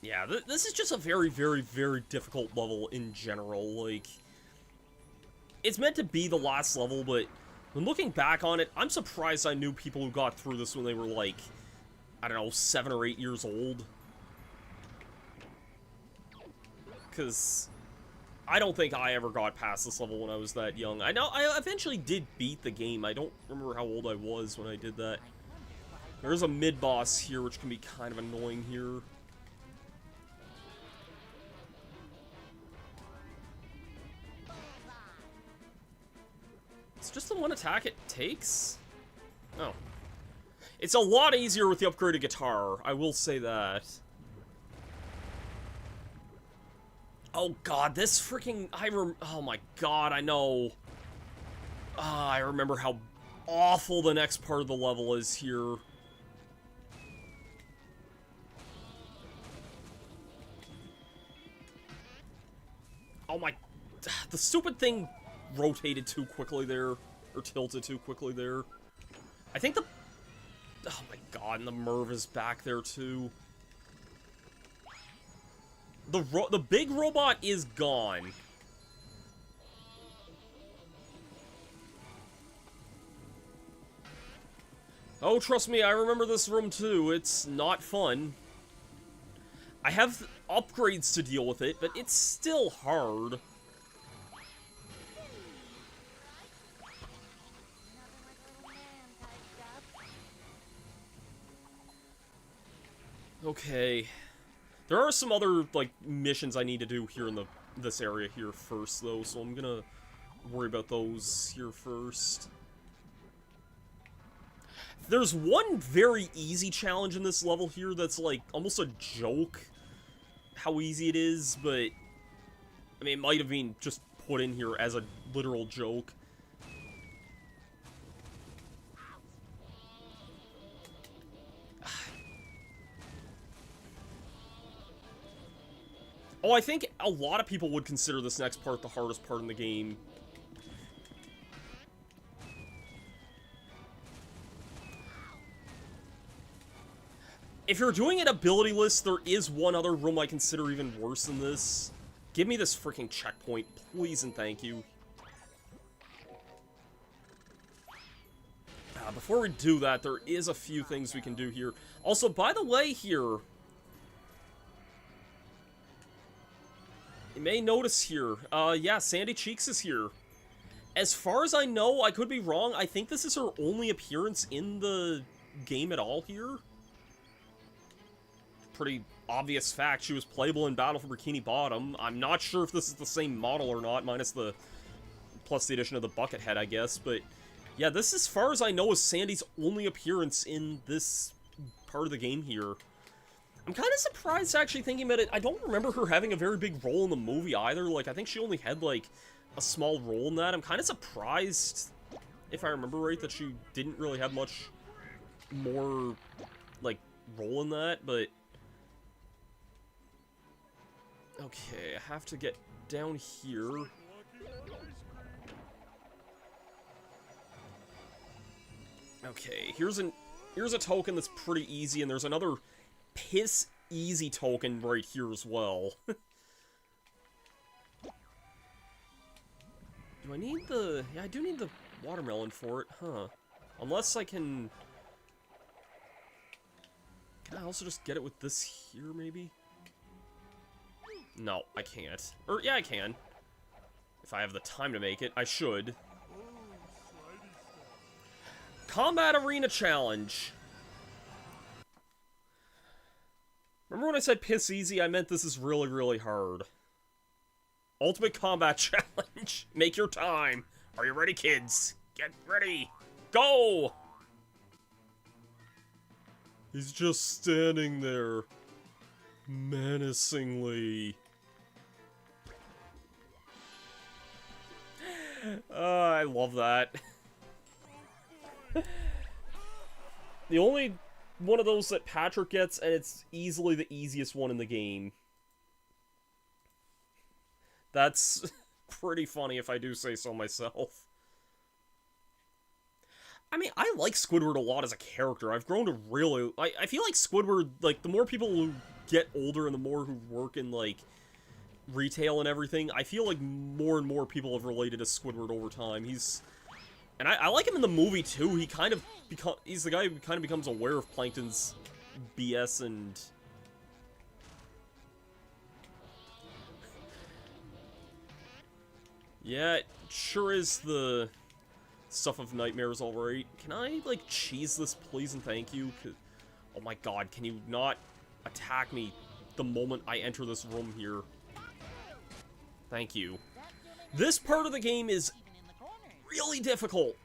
Yeah, this is just a very, very, very difficult level in general. Like, it's meant to be the last level, but when looking back on it, I'm surprised I knew people who got through this when they were like, I don't know, 7 or 8 years old. Because I don't think I ever got past this level when I was that young. I know I eventually did beat the game. I don't remember how old I was when I did that. There's a mid-boss here, which can be kind of annoying here. It's just the one attack it takes? Oh. It's a lot easier with the upgraded guitar, I will say that. Oh god, this freaking... oh my god, I know. I remember how awful the next part of the level is here. Oh my... the stupid thing rotated too quickly there, or tilted too quickly there. I think the... oh my god, and the Merv is back there too. The big robot is gone. Oh, trust me, I remember this room too. It's not fun. I have upgrades to deal with it, but it's still hard. Okay. There are some other, like, missions I need to do here in this area here first, though, so I'm gonna worry about those here first. There's one very easy challenge in this level here that's, like, almost a joke how easy it is, but, I mean, it might have been just put in here as a literal joke. Oh, I think a lot of people would consider this next part the hardest part in the game. If you're doing an ability list, there is one other room I consider even worse than this. Give me this freaking checkpoint, please and thank you. Before we do that, there is a few things we can do here. Also, by the way here... you may notice here, yeah, Sandy Cheeks is here. As far as I know, I could be wrong, I think this is her only appearance in the game at all here. Pretty obvious fact, she was playable in Battle for Bikini Bottom. I'm not sure if this is the same model or not, minus the... plus the addition of the bucket head, I guess, but... yeah, this, as far as I know, is Sandy's only appearance in this part of the game here. I'm kind of surprised, actually, thinking about it. I don't remember her having a very big role in the movie, either. Like, I think she only had, like, a small role in that. I'm kind of surprised, if I remember right, that she didn't really have much more, like, role in that, but... okay, I have to get down here. Okay, here's a token that's pretty easy, and there's another... piss easy token right here as well. Do I need the... yeah, I do need the watermelon for it, huh? Unless I can... can I also just get it with this here, maybe? No, I can't. Or, yeah, I can. If I have the time to make it, I should. Combat Arena Challenge. Remember when I said piss easy? I meant this is really, really hard. Ultimate Combat Challenge. Make your time. Are you ready, kids? Get ready. Go! He's just standing there. Menacingly. I love that. The only one of those that Patrick gets, and it's easily the easiest one in the game. That's pretty funny if I do say so myself. I mean, I like Squidward a lot as a character. I've grown to really... I feel like Squidward, like, the more people who get older and the more who work in, like, retail and everything, I feel like more and more people have related to Squidward over time. He's... And I like him in the movie, too. He kind of he's the guy who kind of becomes aware of Plankton's BS and... Yeah, it sure is the stuff of nightmares, alright. Can I, like, cheese this, please and thank you? Oh my god, can you not attack me the moment I enter this room here? Thank you. This part of the game is really difficult.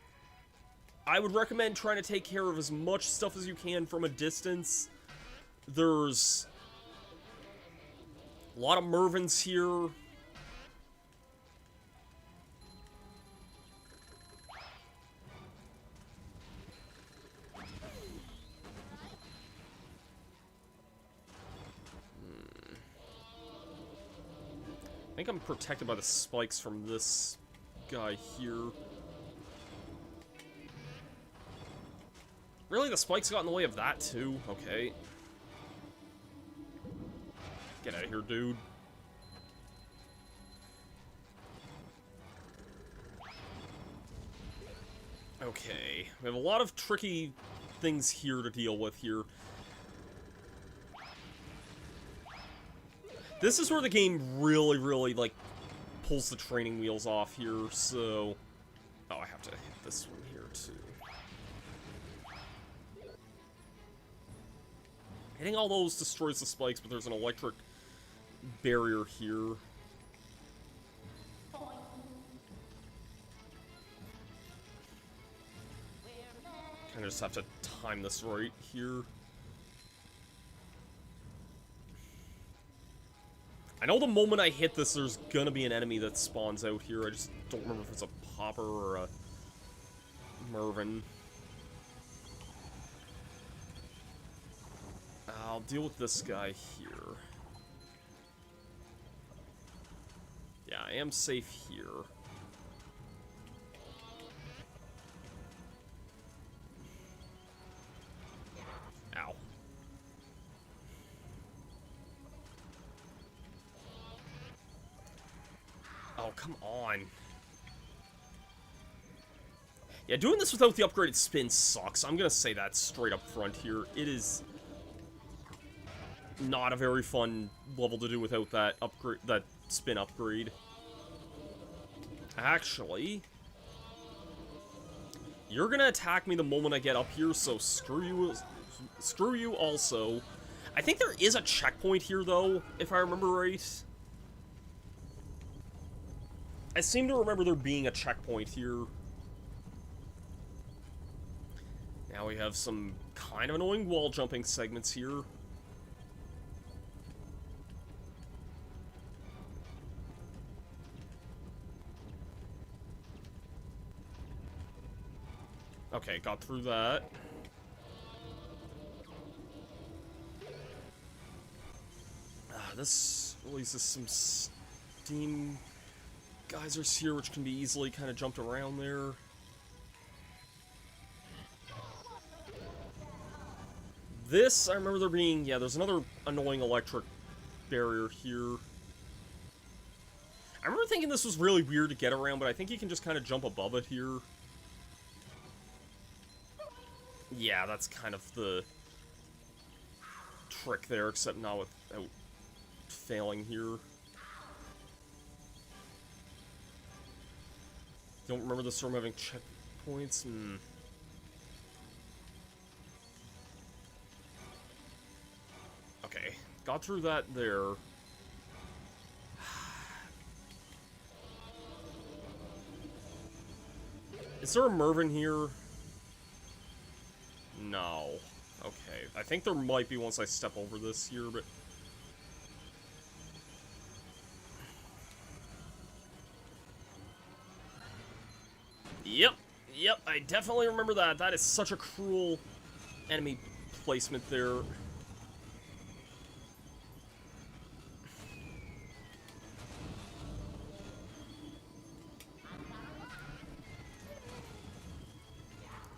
I would recommend trying to take care of as much stuff as you can from a distance. There's a lot of Mervins here. I think I'm protected by the spikes from this guy here. Really? The spikes got in the way of that, too? Okay. Get out of here, dude. Okay. We have a lot of tricky things here to deal with here. This is where the game really, really, like, pulls the training wheels off here, so... Oh, I have to hit this one here, too. Hitting all those destroys the spikes, but there's an electric barrier here. Kinda just have to time this right here. I know the moment I hit this, there's gonna be an enemy that spawns out here. I just don't remember if it's a Popper or a Mervin. I'll deal with this guy here. Yeah, I am safe here. Ow. Oh, come on. Yeah, doing this without the upgraded spin sucks. I'm gonna say that straight up front here. It is not a very fun level to do without that upgrade, that spin upgrade. Actually, you're gonna attack me the moment I get up here, so screw you also. I think there is a checkpoint here, though, if I remember right. I seem to remember there being a checkpoint here. Now we have some kind of annoying wall jumping segments here. Okay, got through that. This releases some steam geysers here, which can be easily kind of jumped around there. This, I remember there being, yeah, there's another annoying electric barrier here. I remember thinking this was really weird to get around, but I think you can just kind of jump above it here. Yeah, that's kind of the trick there, except not without failing here. Don't remember the storm having checkpoints? Okay, got through that there. Is there a Mervin here? No. Okay. I think there might be once I step over this here, but... Yep. Yep, I definitely remember that. That is such a cruel enemy placement there.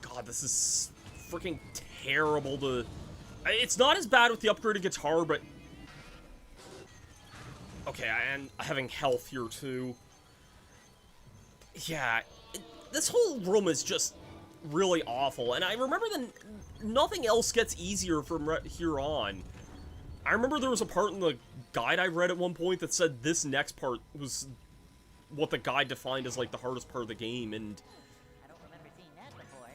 God, this is freaking terrible to... It's not as bad with the upgraded guitar, but... Okay, and having health here, too. Yeah, this whole room is just really awful, and I remember that nothing else gets easier from here on. I remember there was a part in the guide I read at one point that said this next part was what the guide defined as, like, the hardest part of the game, and... I don't remember seeing that before.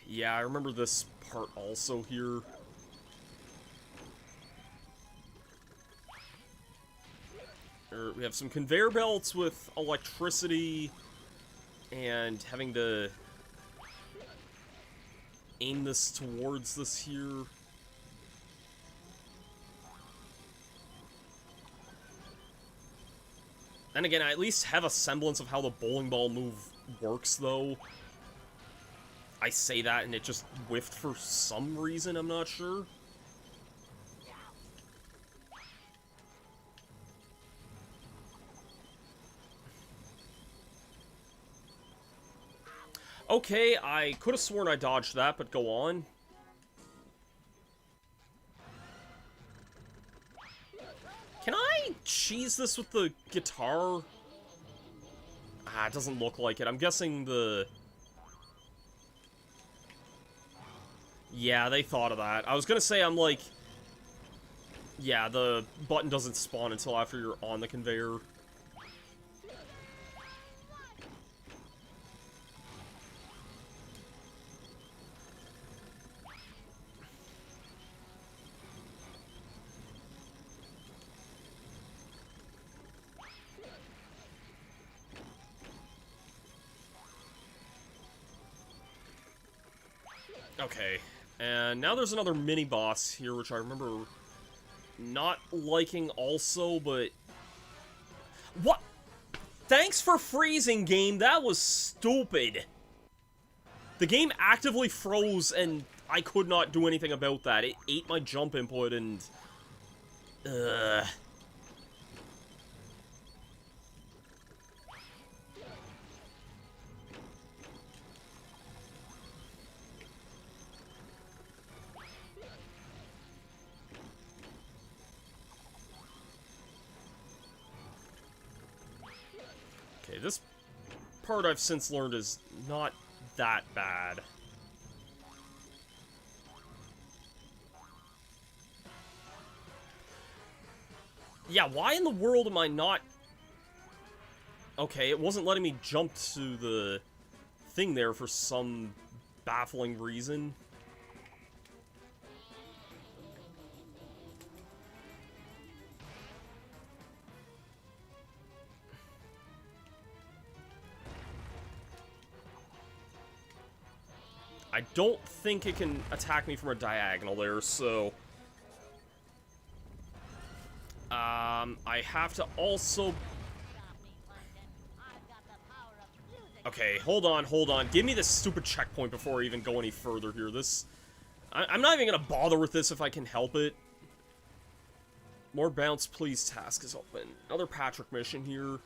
Yeah, I remember this part also here. We have some conveyor belts with electricity, and having to aim this towards this here. And again, I at least have a semblance of how the bowling ball move works, though. I say that, and it just whiffed for some reason, I'm not sure. Okay, I could have sworn I dodged that, but go on. Can I cheese this with the guitar? It doesn't look like it. I'm guessing the... Yeah, they thought of that. I was gonna say, I'm like... Yeah, the button doesn't spawn until after you're on the conveyor. Okay, and now there's another mini-boss here, which I remember not liking also, but... What? Thanks for freezing, game. That was stupid. The game actively froze, and I could not do anything about that. It ate my jump input, and... Okay, this part I've since learned is not that bad. Yeah, why in the world am I not... Okay, it wasn't letting me jump to the thing there for some baffling reason. I don't think it can attack me from a diagonal there, so... I have to also... Okay, hold on, hold on. Give me this stupid checkpoint before I even go any further here. This... I'm not even gonna bother with this if I can help it. More bounce, please. Task is open. Another Patrick mission here.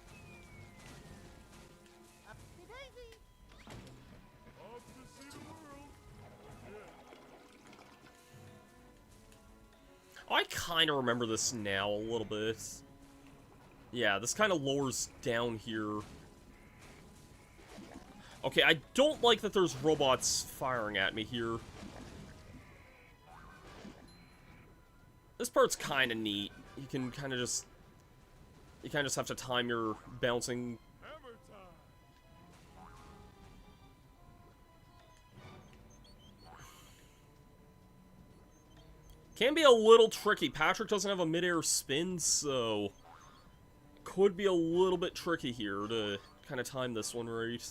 I kind of remember this now a little bit. Yeah, this kind of lowers down here. Okay, I don't like that there's robots firing at me here. This part's kind of neat. You can kind of just... You kind of just have to time your bouncing. Can be a little tricky. Patrick doesn't have a mid-air spin, so... could be a little bit tricky here to kind of time this one right.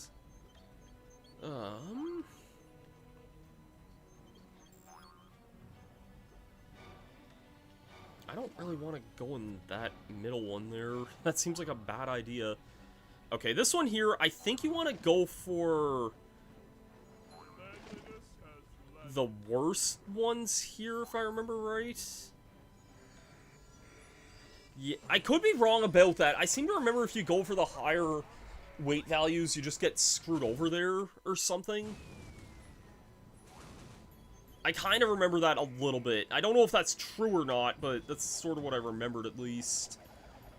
I don't really want to go in that middle one there. That seems like a bad idea. Okay, this one here, I think you want to go for the worst ones here, if I remember right. Yeah, I could be wrong about that. I seem to remember if you go for the higher weight values, you just get screwed over there or something. I kind of remember that a little bit. I don't know if that's true or not, but that's sort of what I remembered at least.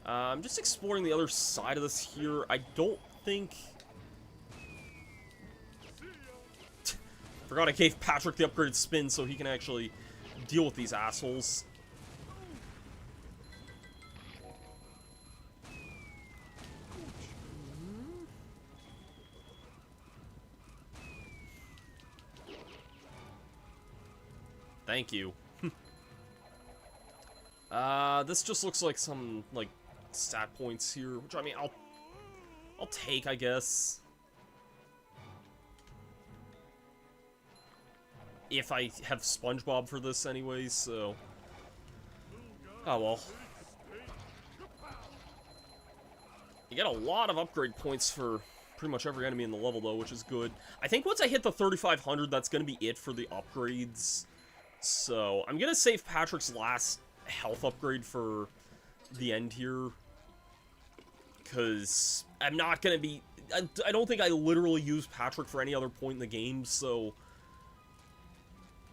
I'm just exploring the other side of this here. I don't think... Forgot I gave Patrick the upgraded spin so he can actually deal with these assholes. Thank you. This just looks like some, like, stat points here, which, I mean, I'll take, I guess. If I have Spongebob for this anyways, so... Oh, well. You get a lot of upgrade points for pretty much every enemy in the level, though, which is good. I think once I hit the 3,500, that's gonna be it for the upgrades. So, I'm gonna save Patrick's last health upgrade for the end here. Because I'm not gonna be... I don't think I literally use Patrick for any other point in the game, so...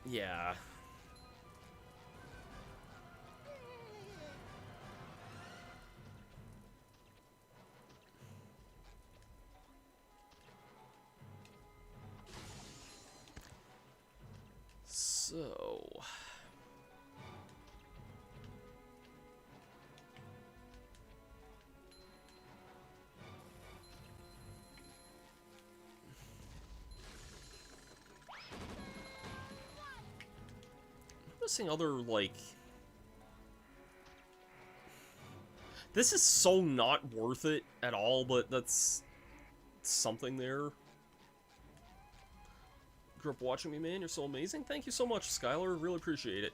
Yeah. So... Noticing other, like... This is so not worth it at all, but that's something there. Grew up watching me, man. You're so amazing. Thank you so much, Skylar. Really appreciate it.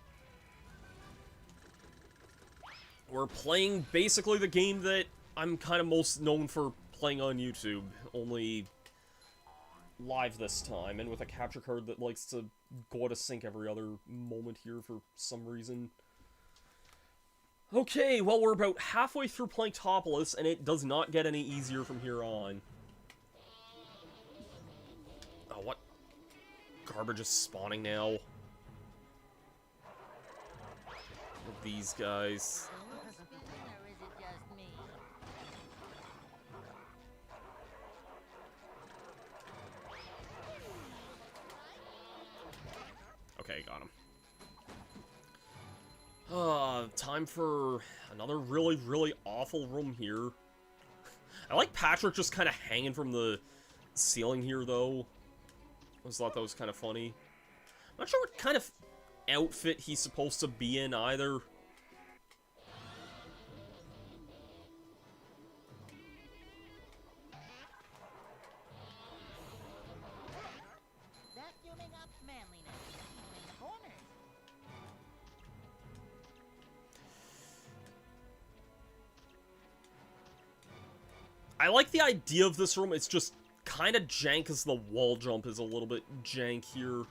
We're playing basically the game that I'm kind of most known for playing on YouTube. Only live this time, and with a capture card that likes to go out of sync every other moment here for some reason. Okay, well, we're about halfway through playing Topless, and it does not get any easier from here on. Oh, what? Garbage is spawning now. With these guys. Or is it just me? Okay, got him. Time for another really, really awful room here. I like Patrick just kind of hanging from the ceiling here, though. I just thought that was kind of funny. I'm not sure what kind of outfit he's supposed to be in, either. Vacuuming up manliness. In the corners. I like the idea of this room, it's just kind of jank because the wall jump is a little bit jank here.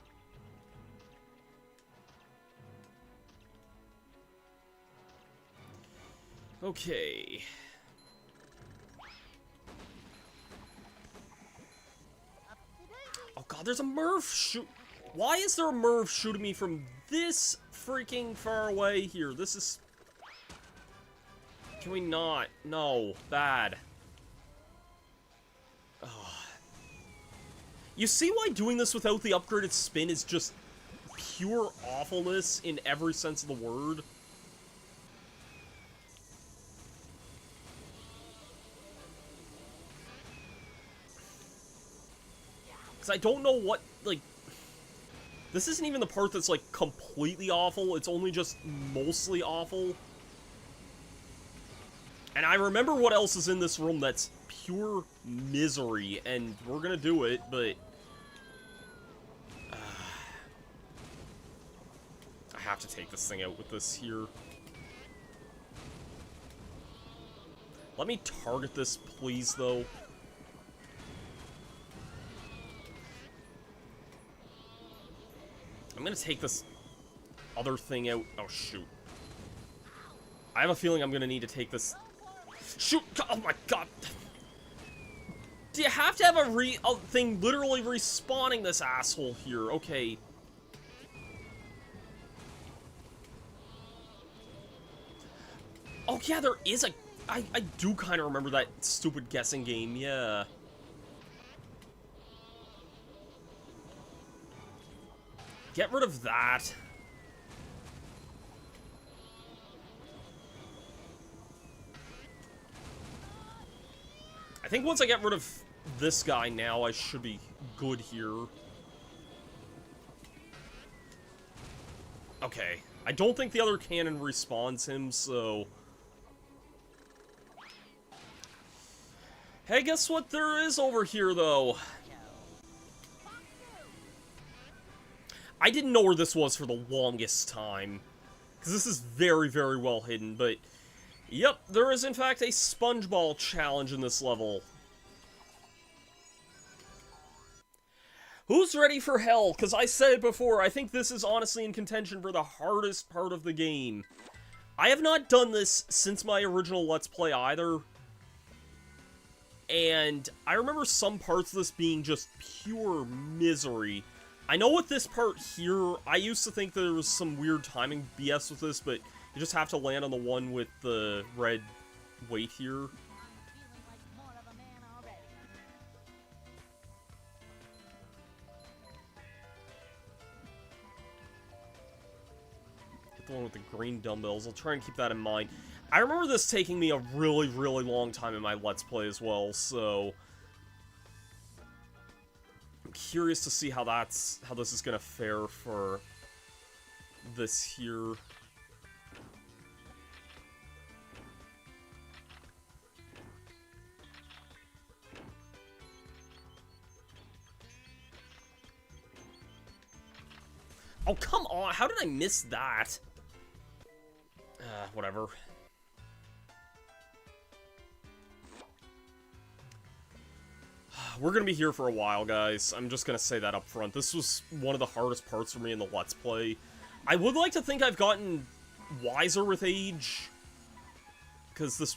Okay. Oh god, there's a Merv shoot. Why is there a Merv shooting me from this freaking far away here? This is... Can we not? No. Bad. Ugh. You see why doing this without the upgraded spin is just pure awfulness in every sense of the word? Because I don't know what, like... This isn't even the part that's, like, completely awful. It's only just mostly awful. And I remember what else is in this room that's pure misery, and we're gonna do it, but... I have to take this thing out with this here. Let me target this, please, though. I'm gonna take this other thing out. Oh, shoot. I have a feeling I'm gonna need to take this... Shoot! Oh my god! Do you have to have a thing literally respawning this asshole here? Okay. Oh yeah, there is a... I do kind of remember that stupid guessing game, yeah. Get rid of that. I think once I get rid of this guy now, I should be good here. Okay. I don't think the other cannon respawns him, so... Hey, guess what there is over here, though? I didn't know where this was for the longest time. Because this is very, very well hidden, but... Yep, there is in fact a Spongebob challenge in this level. Who's ready for hell? Because I said it before, I think this is honestly in contention for the hardest part of the game. I have not done this since my original Let's Play either. And I remember some parts of this being just pure misery. I know with this part here, I used to think there was some weird timing BS with this, but you just have to land on the one with the red weight here. The one with the green dumbbells. I'll try and keep that in mind. I remember this taking me a really, really long time in my Let's Play as well, so... I'm curious to see how this is gonna fare for this here. Oh, come on! How did I miss that? Whatever. We're gonna be here for a while, guys. I'm just gonna say that up front. This was one of the hardest parts for me in the Let's Play. I would like to think I've gotten wiser with age, because this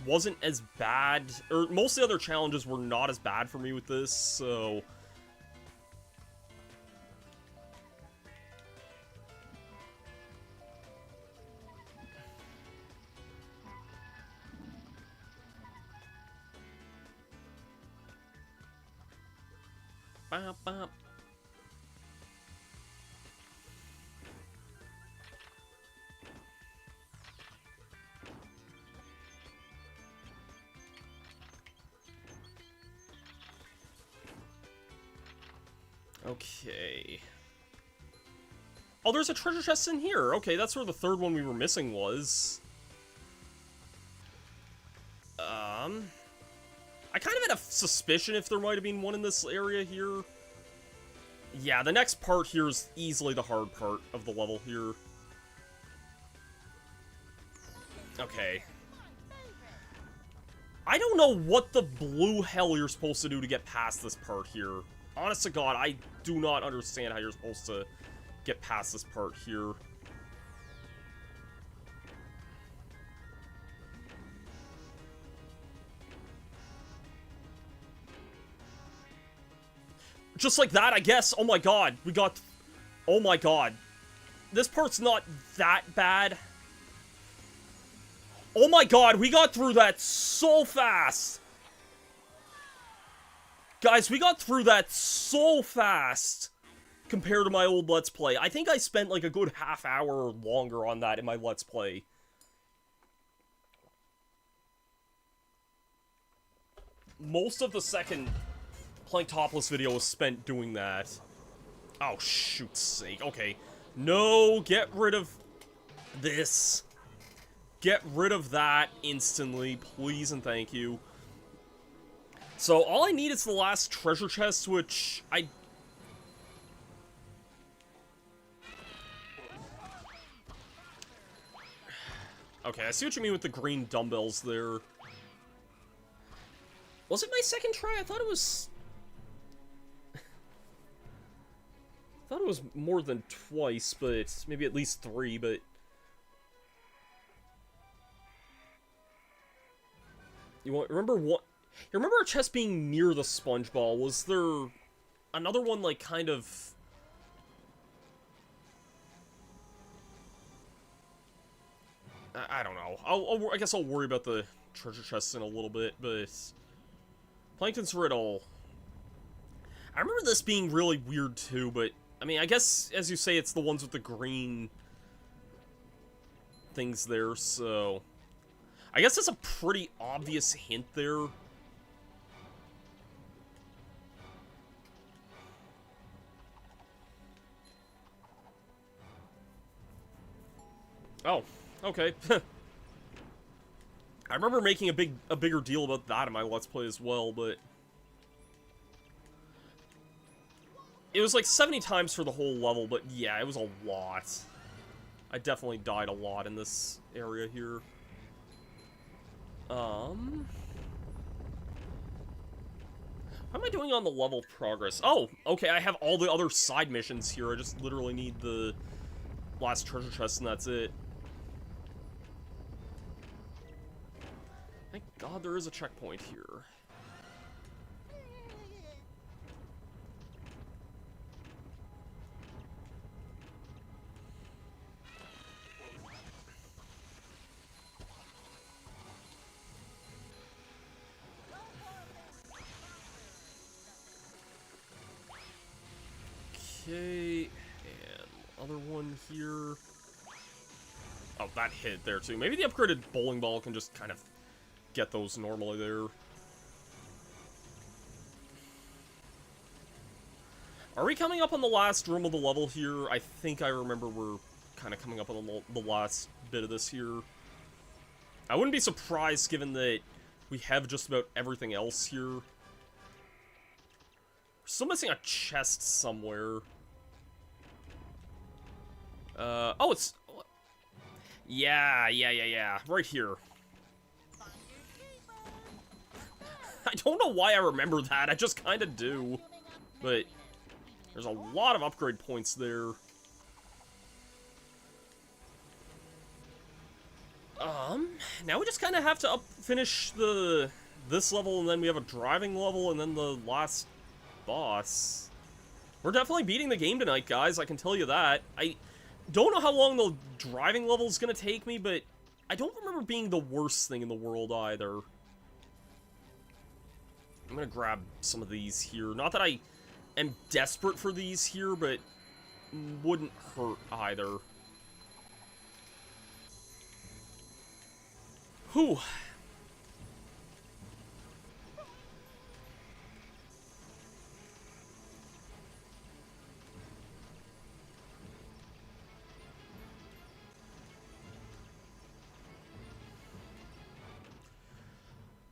wasn't as bad, or most of the other challenges were not as bad for me with this, so... Bop, bop. Okay. Oh, there's a treasure chest in here. Okay, that's where the third one we were missing was. I kind of had a suspicion if there might have been one in this area here. Yeah, the next part here is easily the hard part of the level here. Okay. I don't know what the blue hell you're supposed to do to get past this part here. Honest to God, I do not understand how you're supposed to get past this part here. Just like that, I guess. Oh my god, we got... Oh my god. This part's not that bad. Oh my god, we got through that so fast. Guys, we got through that so fast compared to my old Let's Play. I think I spent like a good half hour or longer on that in my Let's Play. Most of the second Playing Topless video was spent doing that. Oh, shoot's sake. Okay. No, get rid of this. get rid of that instantly, please and thank you. So all I need is the last treasure chest, which I... Okay, I see what you mean with the green dumbbells there. Was it my second try? I thought it was... I thought it was more than twice, but maybe at least 3, but... Remember what? You remember a chest being near the sponge ball? Was there another one, like, kind of... I don't know. I guess I'll worry about the treasure chests in a little bit, but... Plankton's Riddle. I remember this being really weird, too, but... I mean, I guess, as you say, it's the ones with the green... things there, so... I guess that's a pretty obvious hint there. Oh, okay. I remember making a bigger deal about that in my Let's Play as well, but... It was like 70 times for the whole level, but yeah, it was a lot. I definitely died a lot in this area here. How am I doing on the level progress? Oh, okay, I have all the other side missions here. I just literally need the last treasure chest and that's it. Thank God there is a checkpoint here. Okay, and other one here. Oh, that hit there too. Maybe the upgraded bowling ball can just kind of get those normally there. Are we coming up on the last room of the level here? I think I remember we're kind of coming up on the last bit of this here. I wouldn't be surprised given that we have just about everything else here. We're still missing a chest somewhere. Oh, it's... Yeah. Right here. I don't know why I remember that, I just kind of do. But there's a lot of upgrade points there. Now we just kind of have to finish this level, and then we have a driving level, and then the last boss. We're definitely beating the game tonight, guys, I can tell you that. I don't know how long the driving level is going to take me, but I don't remember being the worst thing in the world either. I'm going to grab some of these here. Not that I am desperate for these here, but wouldn't hurt either. Whew.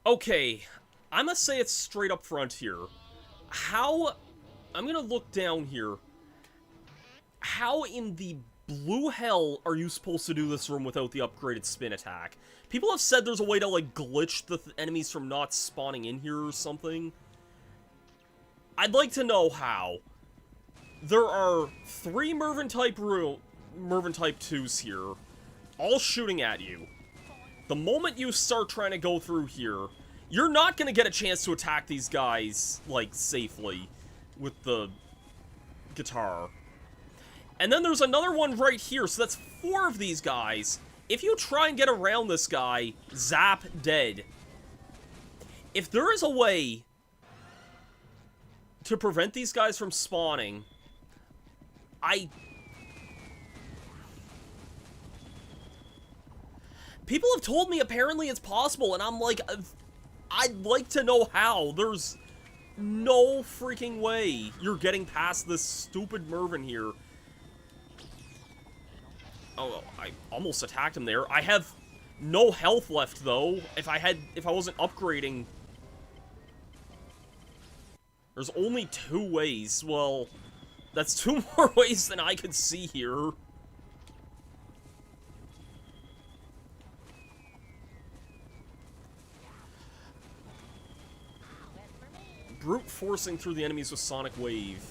Okay, I must say it's straight up front here. How... I'm gonna look down here. How in the blue hell are you supposed to do this room without the upgraded spin attack? People have said there's a way to, like, glitch the enemies from not spawning in here or something. I'd like to know how. There are 3 Mervyn-type 2s here, all shooting at you. The moment you start trying to go through here, you're not gonna get a chance to attack these guys, like, safely with the guitar. And then there's another one right here, so that's 4 of these guys. If you try and get around this guy, zap, dead. If there is a way to prevent these guys from spawning, people have told me apparently it's possible, and I'm like, I'd like to know how. There's no freaking way you're getting past this stupid Mervyn here. Oh, I almost attacked him there. I have No health left, though. If I wasn't upgrading... There's only 2 ways. Well, that's 2 more ways than I could see here. Brute forcing through the enemies with Sonic Wave.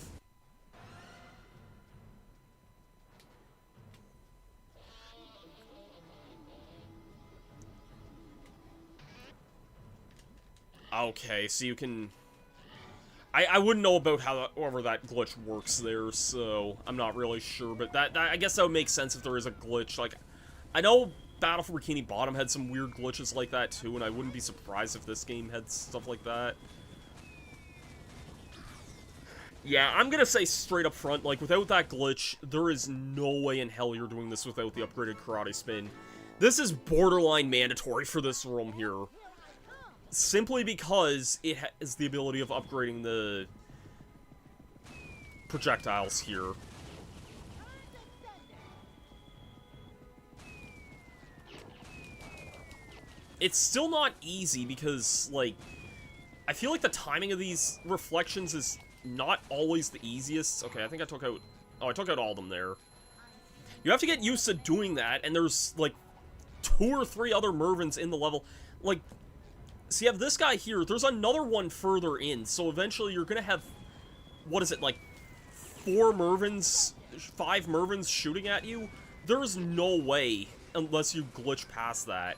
Okay, so you can... I wouldn't know about however that glitch works there, so I'm not really sure, but that I guess that would make sense if there is a glitch. Like, I know Battle for Bikini Bottom had some weird glitches like that too, and I wouldn't be surprised if this game had stuff like that. Yeah, I'm gonna say straight up front, like, without that glitch, there is no way in hell you're doing this without the upgraded Karate Spin. This is borderline mandatory for this room here. Simply because it has the ability of upgrading the projectiles here. It's still not easy because, like, I feel like the timing of these reflections is not always the easiest. Okay, I think I took out... Oh, I took out all of them there. You have to get used to doing that, and there's, like, 2 or 3 other Mervins in the level. Like... So you have this guy here, there's another one further in, so eventually you're gonna have, what is it, like, 5 Mervins shooting at you? There's no way, unless you glitch past that.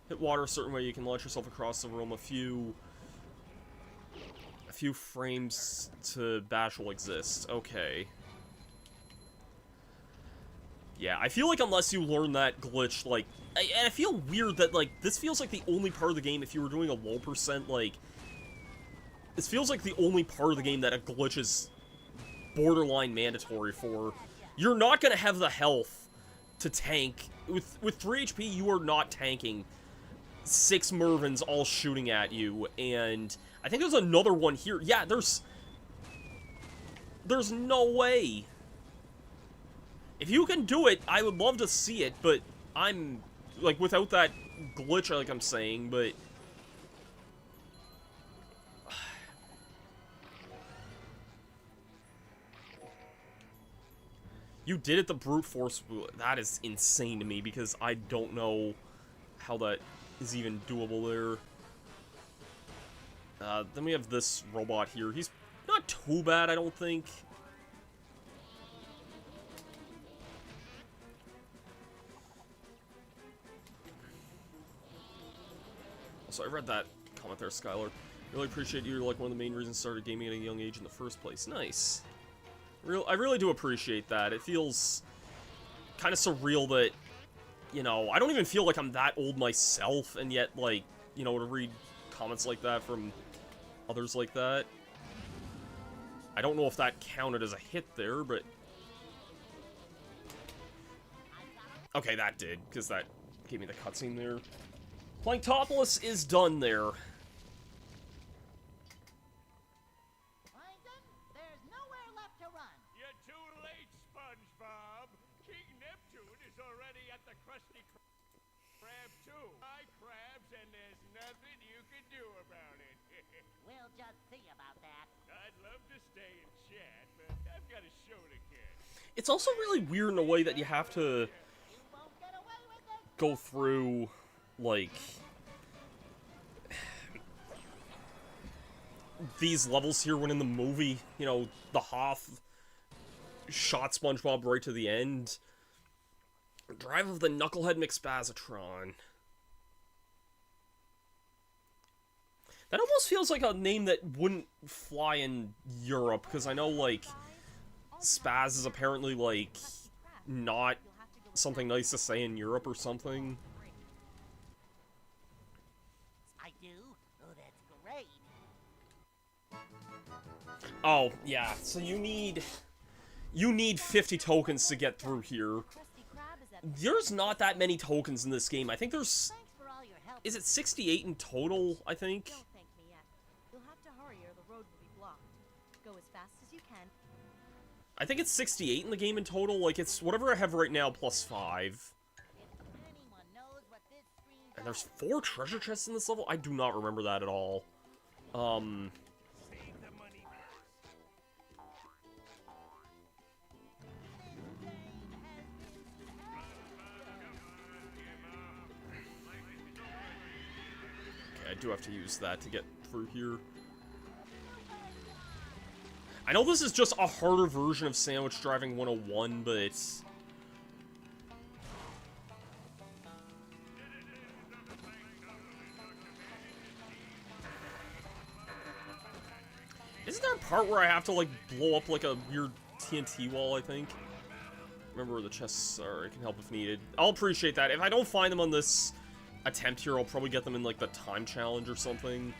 Hit water a certain way, you can launch yourself across the room. A few frames to bash will exist. Okay. Yeah, I feel like unless you learn that glitch, like... And I feel weird that, like, this feels like the only part of the game, if you were doing a low percent, like... This feels like the only part of the game that a glitch is borderline mandatory for. You're not gonna have the health to tank. With 3 HP, you are not tanking 6 Mervins all shooting at you, and... I think there's another one here. Yeah, there's no way. If you can do it, I would love to see it, but I'm, like, without that glitch, like I'm saying, but... You did it the brute force. That is insane to me, because I don't know how that is even doable there. Then we have this robot here. He's not too bad, I don't think. So I read that comment there, Skylar. Really appreciate you. You're like one of the main reasons I started gaming at a young age in the first place. Nice. I really do appreciate that. It feels kind of surreal that, you know, I don't even feel like I'm that old myself, and yet, like, you know, to read comments like that from others like that. I don't know if that counted as a hit there, but... Okay, that did, because that gave me the cutscene there. Planktopolis is done there. Plankton, there's nowhere left to run. You're too late, Spongebob. King Neptune is already at the Krusty Krab too. My crabs, and there's nothing you can do about it. We'll just see about that. I'd love to stay and chat, but I've got a show to catch. It's also really weird in a way that you have to You won't get away with it. go through, like, these levels here when in the movie, you know, the Hoth shot SpongeBob right to the end. Drive of the Knucklehead McSpazatron. That almost feels like a name that wouldn't fly in Europe, because I know, like, Spaz is apparently, like, not something nice to say in Europe or something. I do? Oh, that's great. Oh, yeah, so you need 50 tokens to get through here. There's not that many tokens in this game. I think there's... Thanks for all your help. Is it 68 in total, I think? Don't thank me yet. You'll have to hurry or the road will be blocked. Go as fast as you can. I think it's 68 in the game in total. Like, it's whatever I have right now plus 5. And there's 4 treasure chests in this level? I do not remember that at all. I do have to use that to get through here. I know this is just a harder version of Sandwich Driving 101, but it's... Isn't there a part where I have to, like, blow up, like, a weird TNT wall, I think? Remember where the chests are. I can help if needed. I'll appreciate that. If I don't find them on this attempt here, I'll probably get them in, like, the time challenge or something.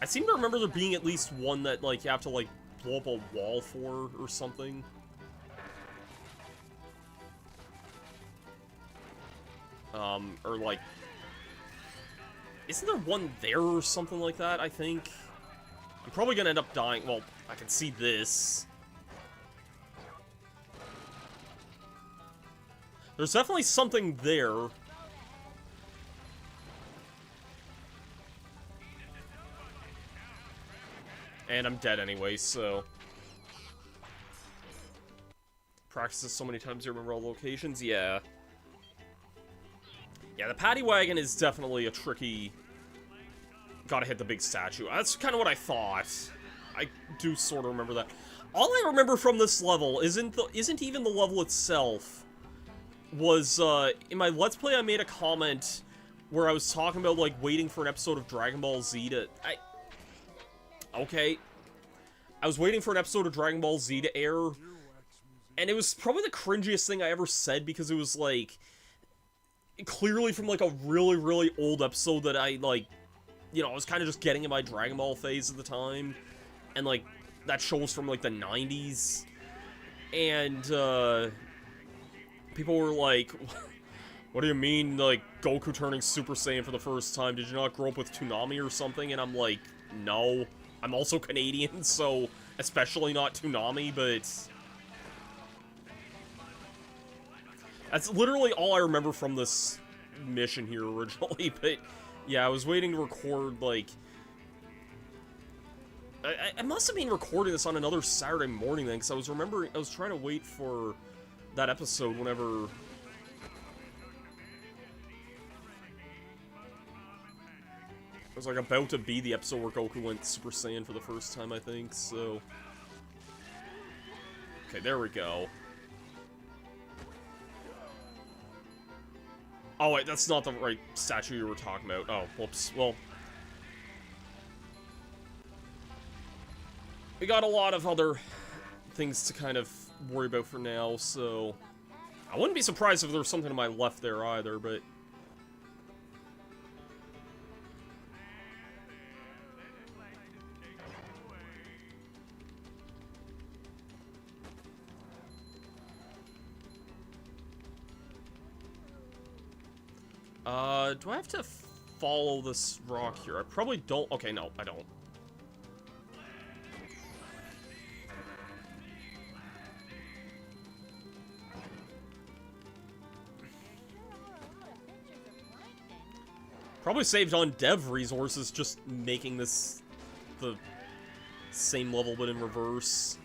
I seem to remember there being at least one that, like, you have to, like, blow up a wall for or something. Or, like... Isn't there one there or something like that, I think? I'm probably gonna end up dying. Well, I can see this. There's definitely something there. And I'm dead anyway, so... Practice this so many times you remember all locations? Yeah. Yeah, the paddy wagon is definitely a tricky... Gotta hit the big statue. That's kind of what I thought. I do sort of remember that. All I remember from this level isn't even the level itself. Was, in my Let's Play I made a comment where I was talking about, like, waiting for an episode of Dragon Ball Z to... Okay. I was waiting for an episode of Dragon Ball Z to air, and it was probably the cringiest thing I ever said, because it was, like, clearly from, like, a really, really old episode that I, like, you know, I was kind of just getting in my Dragon Ball phase at the time, and, like, that show was from, like, the 90s, and, people were like, what do you mean, like, Goku turning Super Saiyan for the first time? Did you not grow up with Toonami or something? And I'm like, no. I'm also Canadian, so especially not Toonami, but... That's literally all I remember from this mission here originally, but... Yeah, I was waiting to record, like... I must have been recording this on another Saturday morning then, because I was trying to wait for that episode whenever... It was, like, about to be the episode where Goku went Super Saiyan for the first time, I think, so... Okay, there we go. Oh, wait, that's not the right statue you were talking about. Oh, whoops. Well... We got a lot of other things to kind of worry about for now, so... I wouldn't be surprised if there was something to my left there either, but... do I have to follow this rock here? I probably don't. Okay, no, I don't. Probably saved on dev resources just making this the same level but in reverse.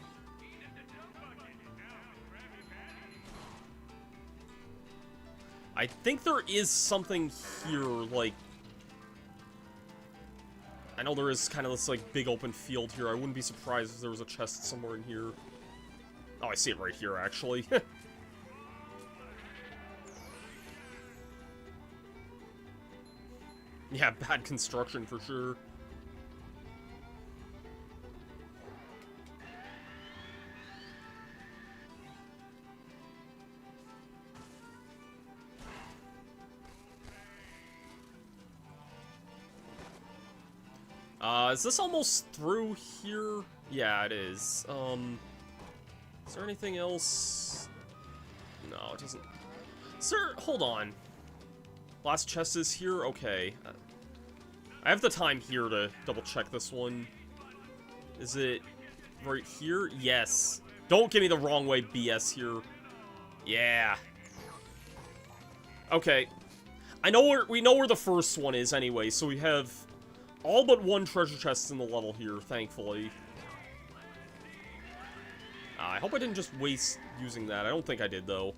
I think there is something here, like... I know there is kind of this, like, big open field here. I wouldn't be surprised if there was a chest somewhere in here. Oh, I see it right here, actually. Yeah, bad construction for sure. Is this almost through here? Yeah, it is. Is there anything else? No, it doesn't. Sir, hold on. Last chest is here? Okay. I have the time here to double check this one. Is it right here? Yes. Don't give me the wrong way BS here. Yeah. Okay. We know where the first one is anyway, so we have all but one treasure chest in the level here, thankfully. I hope I didn't just waste using that. I don't think I did, though.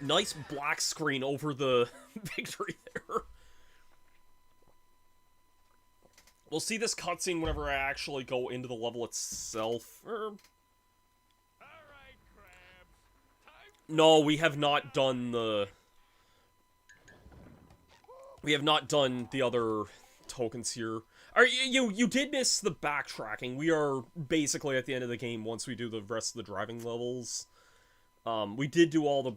Nice black screen over the victory there. We'll see this cutscene whenever I actually go into the level itself. No, we have not done the... We have not done the other tokens here. You did miss the backtracking. We are basically at the end of the game once we do the rest of the driving levels. We did do all the...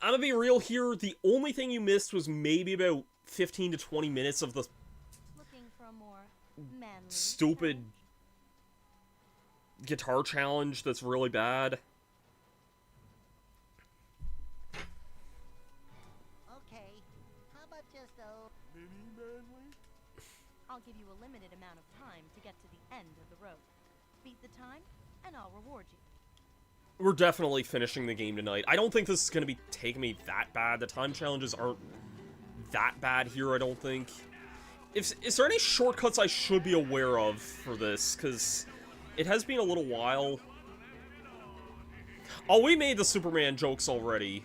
I'm gonna be real here, the only thing you missed was maybe about 15 to 20 minutes of the Looking for a more manly stupid guitar challenge that's really bad. Okay, how about just Mini manly? I'll give you a limited amount of time to get to the end of the road. Beat the time, and I'll reward you. We're definitely finishing the game tonight. I don't think this is going to be taking me that bad. The time challenges aren't that bad here, I don't think. Is there any shortcuts I should be aware of for this? Because it has been a little while. Oh, we made the Superman jokes already.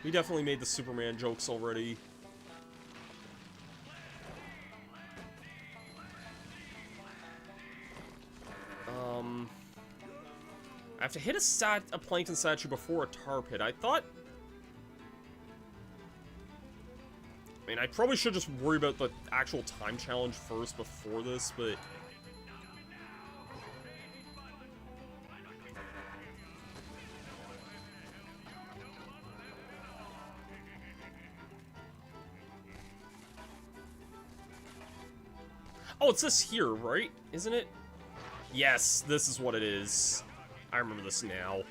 We definitely made the Superman jokes already. I have to hit a plankton statue before a tar pit. I thought... I mean, I probably should just worry about the actual time challenge first before this, but... Oh, it's this here, right? Isn't it? Yes, this is what it is. I remember this now.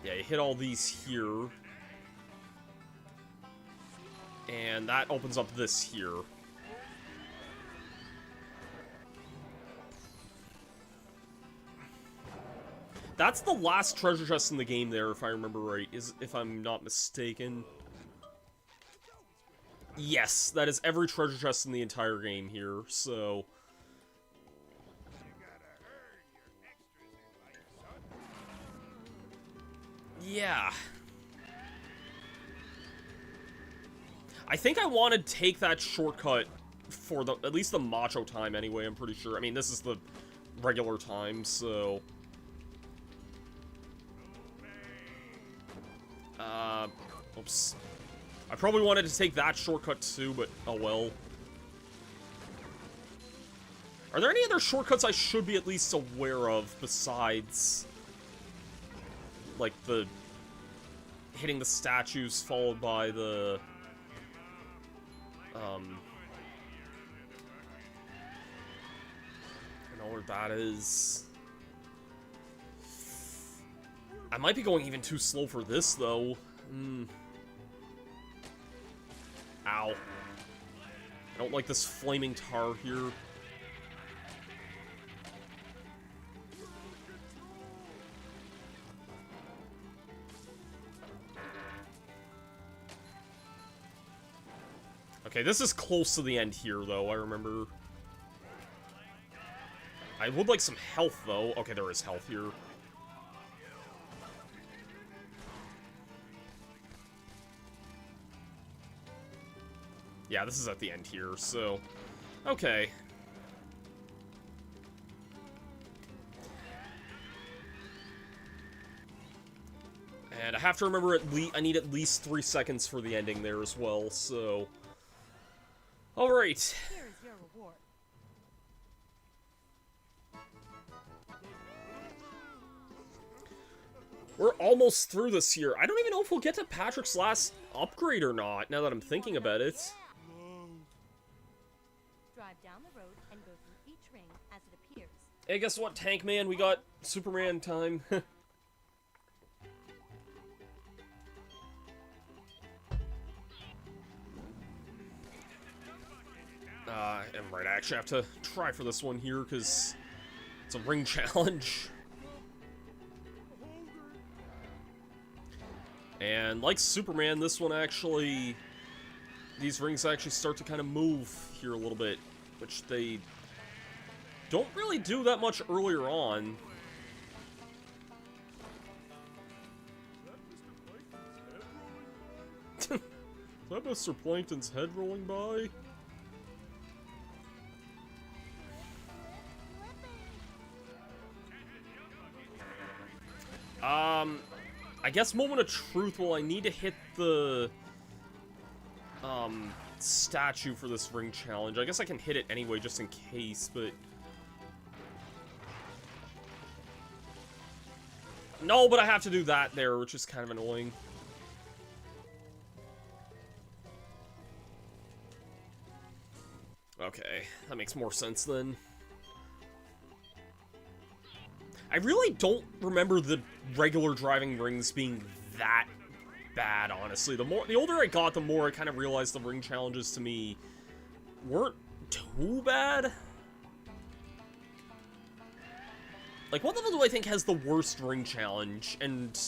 Yeah, you hit all these here. And that opens up this here. That's the last treasure chest in the game there, if I remember right, if I'm not mistaken. Yes, that is every treasure chest in the entire game here, so... Yeah. I think I want to take that shortcut for at least the macho time anyway, I'm pretty sure. I mean, this is the regular time, so... Oops. I probably wanted to take that shortcut too, but oh well. Are there any other shortcuts I should be at least aware of besides... like the hitting the statues followed by the I know where that is. I might be going even too slow for this though. Ow. I don't like this flaming tar here. Okay, this is close to the end here, though, I remember. I would like some health, though. Okay, there is health here. Yeah, this is at the end here, so... Okay. And I have to remember I need at least 3 seconds for the ending there as well, so... Alright. Here is your reward. We're almost through this here. I don't even know if we'll get to Patrick's last upgrade or not, now that I'm thinking about it. Drive down the road and go through each ring as it appears. Hey, guess what, Tank Man? We got Superman time. And right, I actually have to try for this one here, because it's a ring challenge. And like Superman, this one actually... These rings actually start to kind of move here a little bit, which they don't really do that much earlier on. Is that Mr. Plankton's head rolling by? I guess moment of truth, well, I need to hit the, statue for this ring challenge. I guess I can hit it anyway, just in case, but... No, but I have to do that there, which is kind of annoying. Okay, that makes more sense then. I really don't remember the regular driving rings being that bad, honestly. The older I got, the more I kind of realized the ring challenges to me weren't too bad. Like, what level do I think has the worst ring challenge? And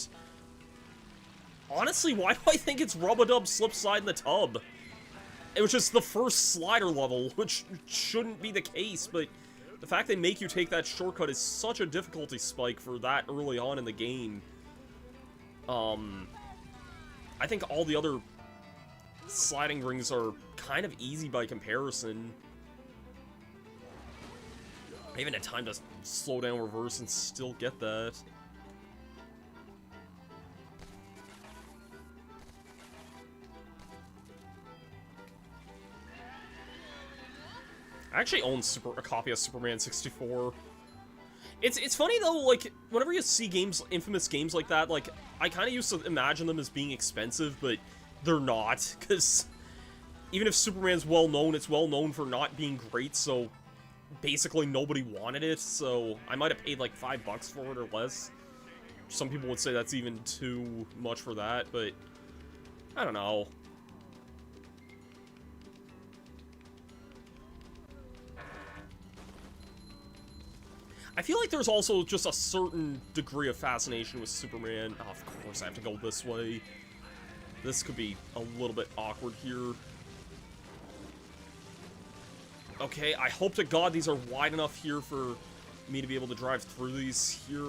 honestly, why do I think it's Rub-a-Dub Slip Slide in the Tub? It was just the first slider level, which shouldn't be the case, but the fact they make you take that shortcut is such a difficulty spike for that early on in the game. I think all the other sliding rings are kind of easy by comparison. I even had time to slow down, reverse, and still get that. I actually own a copy of Superman 64. It's funny though, like, whenever you see games, infamous games like that, like, I kind of used to imagine them as being expensive, but they're not, because even if Superman's well known, it's well known for not being great, so basically nobody wanted it, so I might have paid like $5 for it or less. Some people would say that's even too much for that, but I don't know. I feel like there's also just a certain degree of fascination with Superman. Oh, of course I have to go this way. This could be a little bit awkward here. Okay, I hope to God these are wide enough here for me to be able to drive through these here.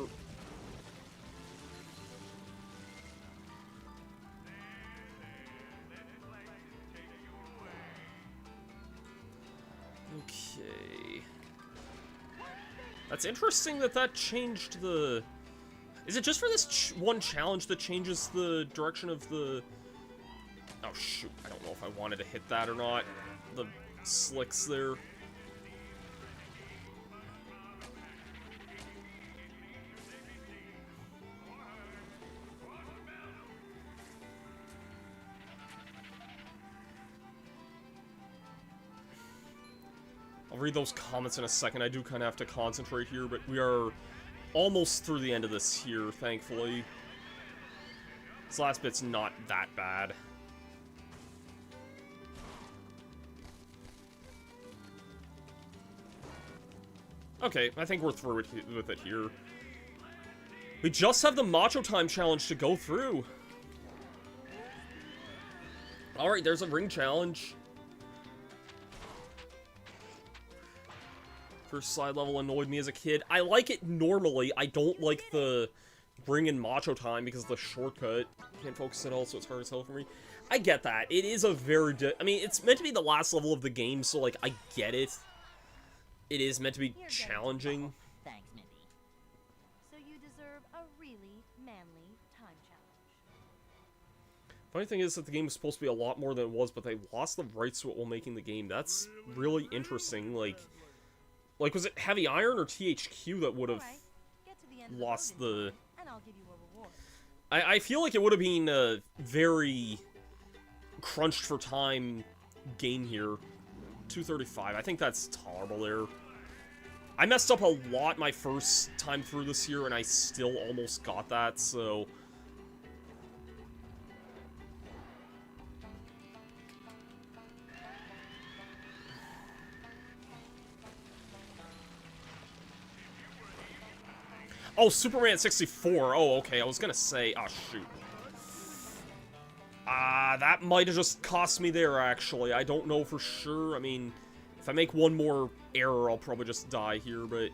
Okay. That's interesting that that changed the... Is it just for this one challenge that changes the direction of the... Oh, shoot. I don't know if I wanted to hit that or not. The slicks there. I'll read those comments in a second. I do kind of have to concentrate here, but we are almost through the end of this here, thankfully. This last bit's not that bad. Okay, I think we're through with it here. We just have the Macho Time challenge to go through. Alright, there's a ring challenge. First slide level annoyed me as a kid. I like it normally. I don't like the ring and Macho Time because of the shortcut. Can't focus at all, so it's hard as hell for me. I get that. It is a very... I mean, it's meant to be the last level of the game, so, like, I get it. It is meant to be challenging. Thanks, Mindy. So you deserve a really manly time challenge. Funny thing is that the game was supposed to be a lot more than it was, but they lost the rights to it while making the game. That's really interesting. Like, was it Heavy Iron or THQ that would have lost the... And I'll give you a reward. I feel like it would have been a very crunched for time game here. 235. I think that's tolerable there. I messed up a lot my first time through this year, and I still almost got that, so... Oh, Superman 64. Oh, okay, I was gonna say... Oh, shoot. That might have just cost me there, actually. I don't know for sure. I mean, if I make one more error, I'll probably just die here, but...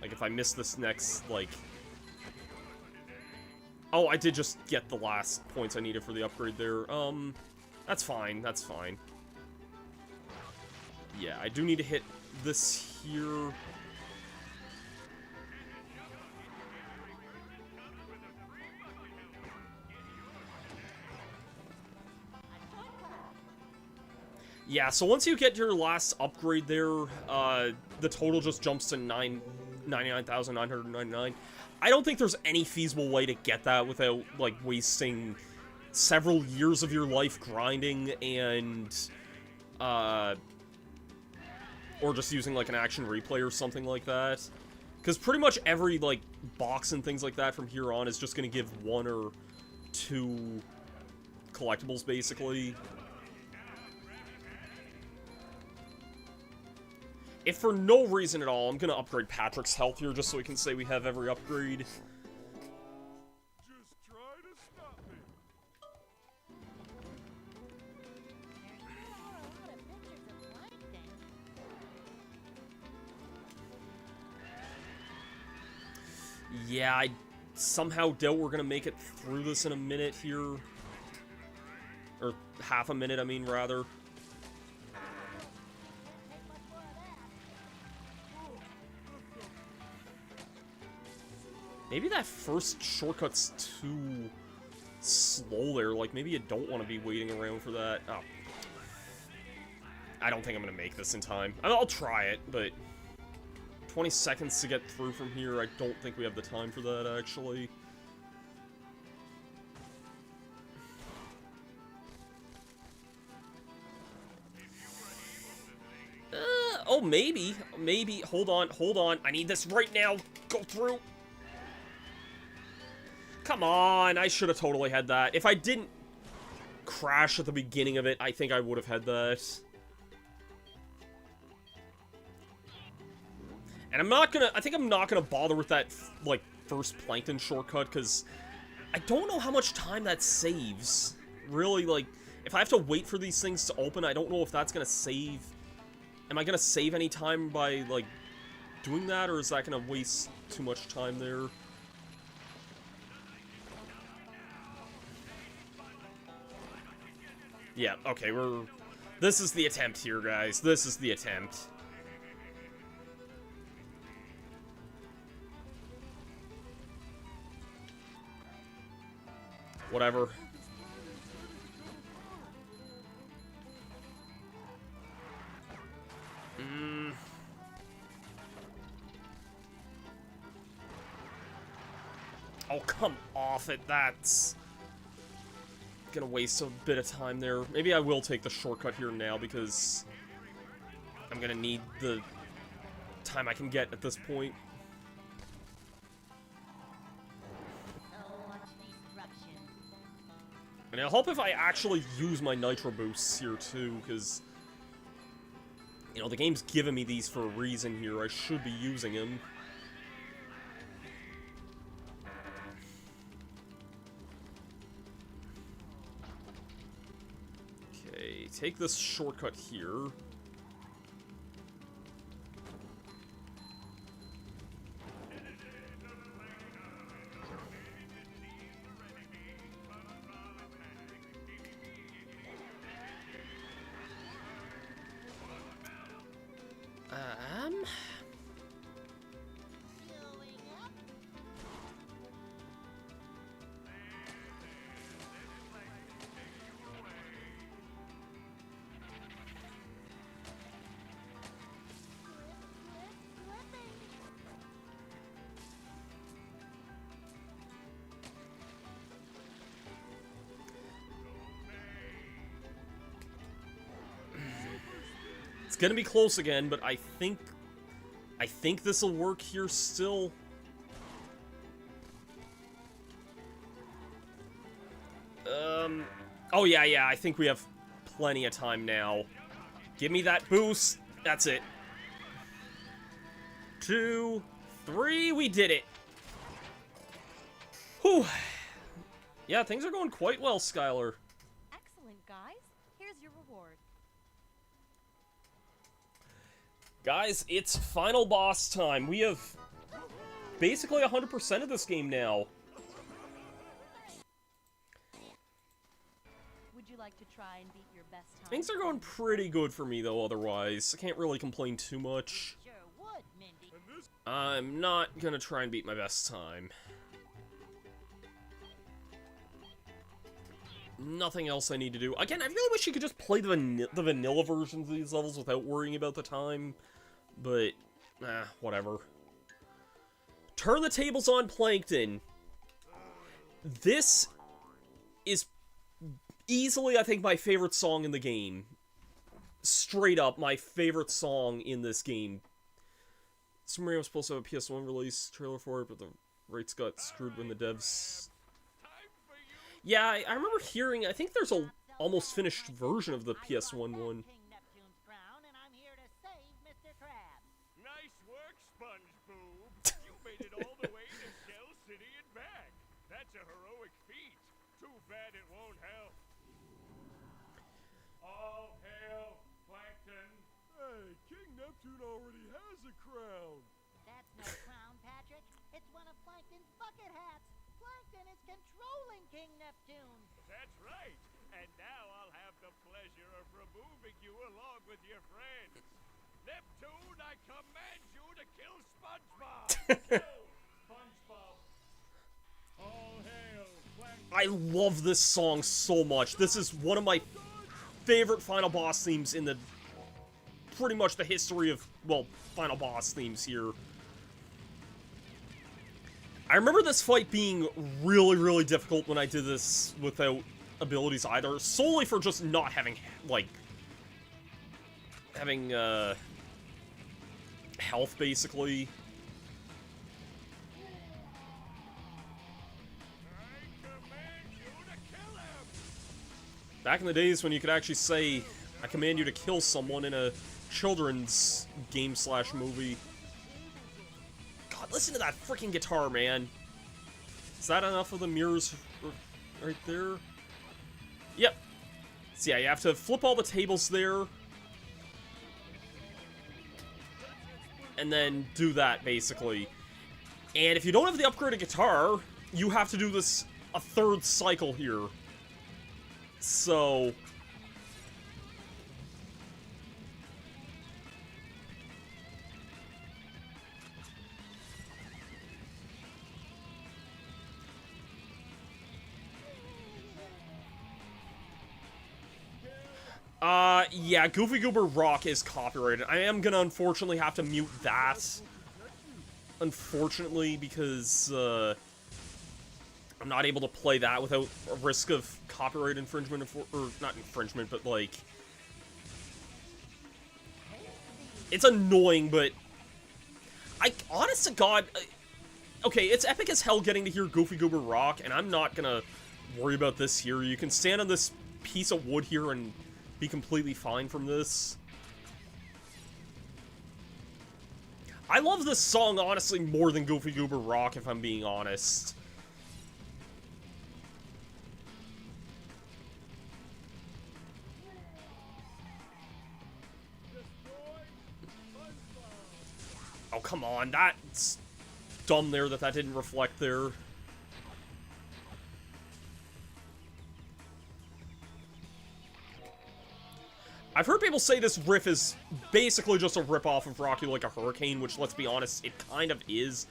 Like, if I miss this next, like... Oh, I did just get the last points I needed for the upgrade there. That's fine, that's fine. Yeah, I do need to hit this here. Yeah, so once you get your last upgrade there, the total just jumps to 99,999. I don't think there's any feasible way to get that without, like, wasting several years of your life grinding and, or just using, like, an action replay or something like that. Because pretty much every, like, box and things like that from here on is just going to give 1 or 2 collectibles, basically. If for no reason at all, I'm going to upgrade Patrick's health here just so we can say we have every upgrade. Just try to stop me. Yeah, I somehow doubt we're gonna make it through this in a minute here. Or half a minute, I mean, rather. Maybe that first shortcut's too slow there. Like, maybe you don't want to be waiting around for that. Oh. I don't think I'm gonna make this in time. I'll try it, but... 20 seconds to get through from here. I don't think we have the time for that, actually. Oh, maybe. Maybe. Hold on, hold on. I need this right now. Go through. Come on. I should have totally had that. If I didn't crash at the beginning of it, I think I would have had that. And I think I'm not gonna bother with that, like, first Plankton shortcut, because I don't know how much time that saves. Really, like, if I have to wait for these things to open, I don't know if that's gonna save... Am I gonna save any time by, like, doing that, or is that gonna waste too much time there? Yeah, okay, this is the attempt here, guys. This is the attempt. Whatever. Oh, come off it. That's gonna waste a bit of time there. Maybe I will take the shortcut here now because I'm gonna need the time I can get at this point. And I hope if I actually use my Nitro Boosts here, too, because, you know, the game's giving me these for a reason here. I should be using them. Okay, take this shortcut here. It's gonna be close again, but I think this'll work here still. Oh yeah, I think we have plenty of time now. Give me that boost. That's it. 2, 3, we did it. Whew. Yeah, things are going quite well, Skylar. Excellent, guys. Here's your reward. Guys, it's final boss time. We have basically 100% of this game now. Would you like to try and beat your best time? Things are going pretty good for me, though, otherwise. I can't really complain too much. Sure would, Mindy. I'm not gonna try and beat my best time. Nothing else I need to do. Again, I really wish you could just play the vanilla versions of these levels without worrying about the time. But, whatever. Turn the tables on, Plankton. This is easily, I think, my favorite song in the game. Straight up, my favorite song in this game. Super Mario was supposed to have a PS1 release trailer for it, but the rights got screwed when the devs... Yeah, I remember hearing, I think there's a almost finished version of the PS1 one. King Neptune's crown, and I'm here to save Mr. Krabs. Nice work, Spongebob. You made it all the way to Shell City and back. That's a heroic feat. Too bad it won't help. All hail, Plankton. Hey, King Neptune already has a crown. That's no crown, Patrick. It's one of Plankton's bucket hats. Plankton is controlling King Neptune. That's right. And now I'll have the pleasure of removing you along with your friends. Neptune, I command you to kill SpongeBob. Kill SpongeBob. All hail, Plankton. I love this song so much. This is one of my favorite final boss themes in the... pretty much the history of, well, final boss themes here. I remember this fight being really, really difficult when I did this without abilities either, solely for just not having, like, having, health, basically. Back in the days when you could actually say, I command you to kill someone in a children's game/movie. God, listen to that freaking guitar, man. Is that enough of the mirrors right there? Yep. So yeah, you have to flip all the tables there. And then do that, basically. And if you don't have the upgraded guitar, you have to do this a third cycle here. So... yeah, Goofy Goober Rock is copyrighted. I am gonna unfortunately have to mute that. Unfortunately, because, I'm not able to play that without a risk of copyright infringement, or not infringement, but, like... It's annoying, but... honest to God... Okay, it's epic as hell getting to hear Goofy Goober Rock, and I'm not gonna worry about this here. You can stand on this piece of wood here and be completely fine from this. I love this song, honestly, more than Goofy Goober Rock, if I'm being honest. Oh, come on, that's dumb there that didn't reflect there. I've heard people say this riff is basically just a rip-off of Rock You Like a Hurricane, which, let's be honest, it kind of is.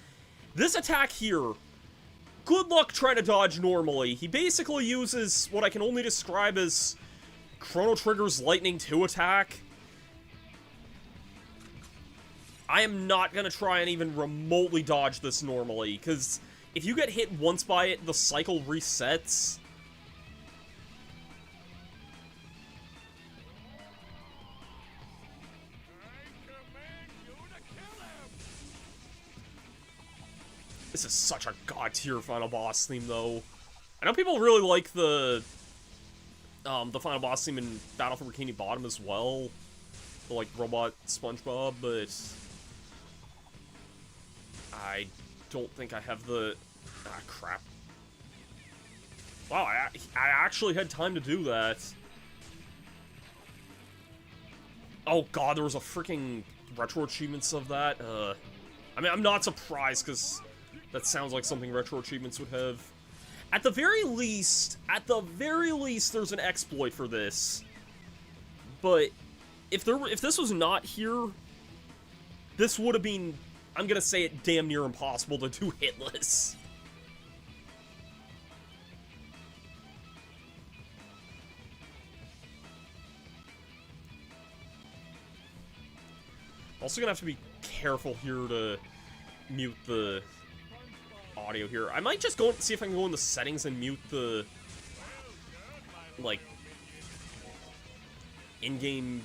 This attack here, good luck trying to dodge normally. He basically uses what I can only describe as Chrono Trigger's Lightning 2 attack. I am not going to try and even remotely dodge this normally, because if you get hit once by it, the cycle resets. This is such a god-tier final boss theme, though. I know people really like the final boss theme in Battle for Bikini Bottom as well. The, like, robot Spongebob, but... I don't think I have the... Ah, crap. Wow, I actually had time to do that. Oh god, there was a freaking retro achievements of that. I mean, I'm not surprised, because that sounds like something retro achievements would have. At the very least, there's an exploit for this. But if this was not here, this would have been, I'm gonna say it, damn near impossible to do hitless. Also gonna have to be careful here to mute the audio here. I might just go and see if I can go in the settings and mute the, like, in-game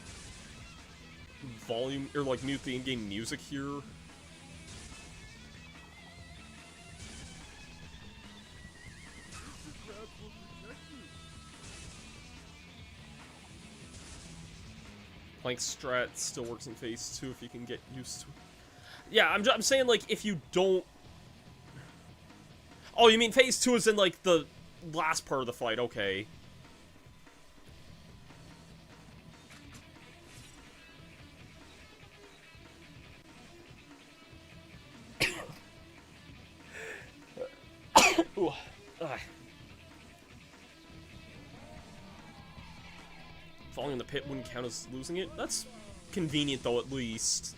volume, or like mute the in-game music here. Plank strat still works in phase 2 if you can get used to it. Yeah, I'm saying, like, if you don't... Oh, you mean phase 2 is in, like, the last part of the fight, okay. Ooh. Falling in the pit wouldn't count as losing it. That's convenient, though, at least.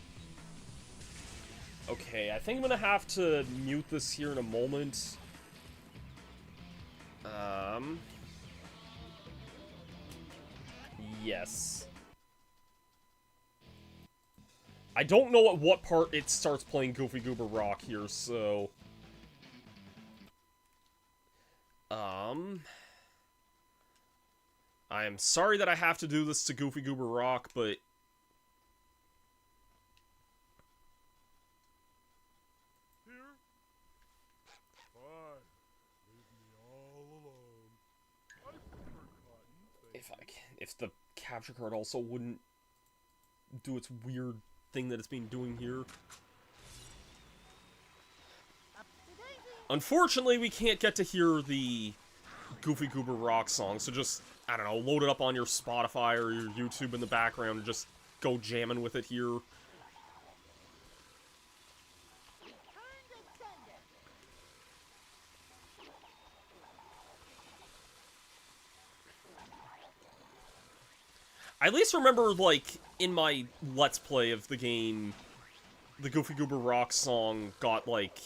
Okay, I think I'm gonna have to mute this here in a moment. Yes. I don't know at what part it starts playing Goofy Goober Rock here, so... I am sorry that I have to do this to Goofy Goober Rock, but... Here? Fine. Leave me all alone. I prefer cotton. If the capture card also wouldn't do its weird thing that it's been doing here. Unfortunately, we can't get to hear the Goofy Goober Rock song, so just, I don't know, load it up on your Spotify or your YouTube in the background and just go jamming with it here. I at least remember, like, in my Let's Play of the game, the Goofy Goober Rock song got, like,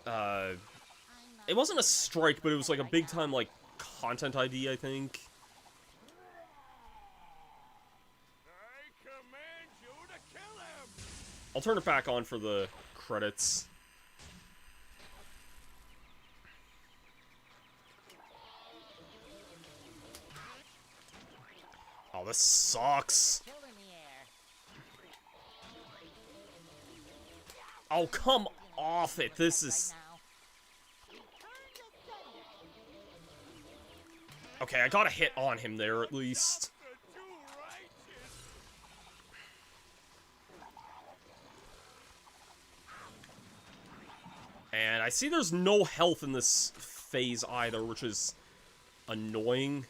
it wasn't a strike, but it was, like, a big-time, like, content ID, I think. I command you to kill him! I'll turn it back on for the credits. Oh, this sucks. Kill in the air. Oh, come off it. This is... Okay, I got a hit on him there, at least. The too righteous! And I see there's no health in this phase either, which is annoying.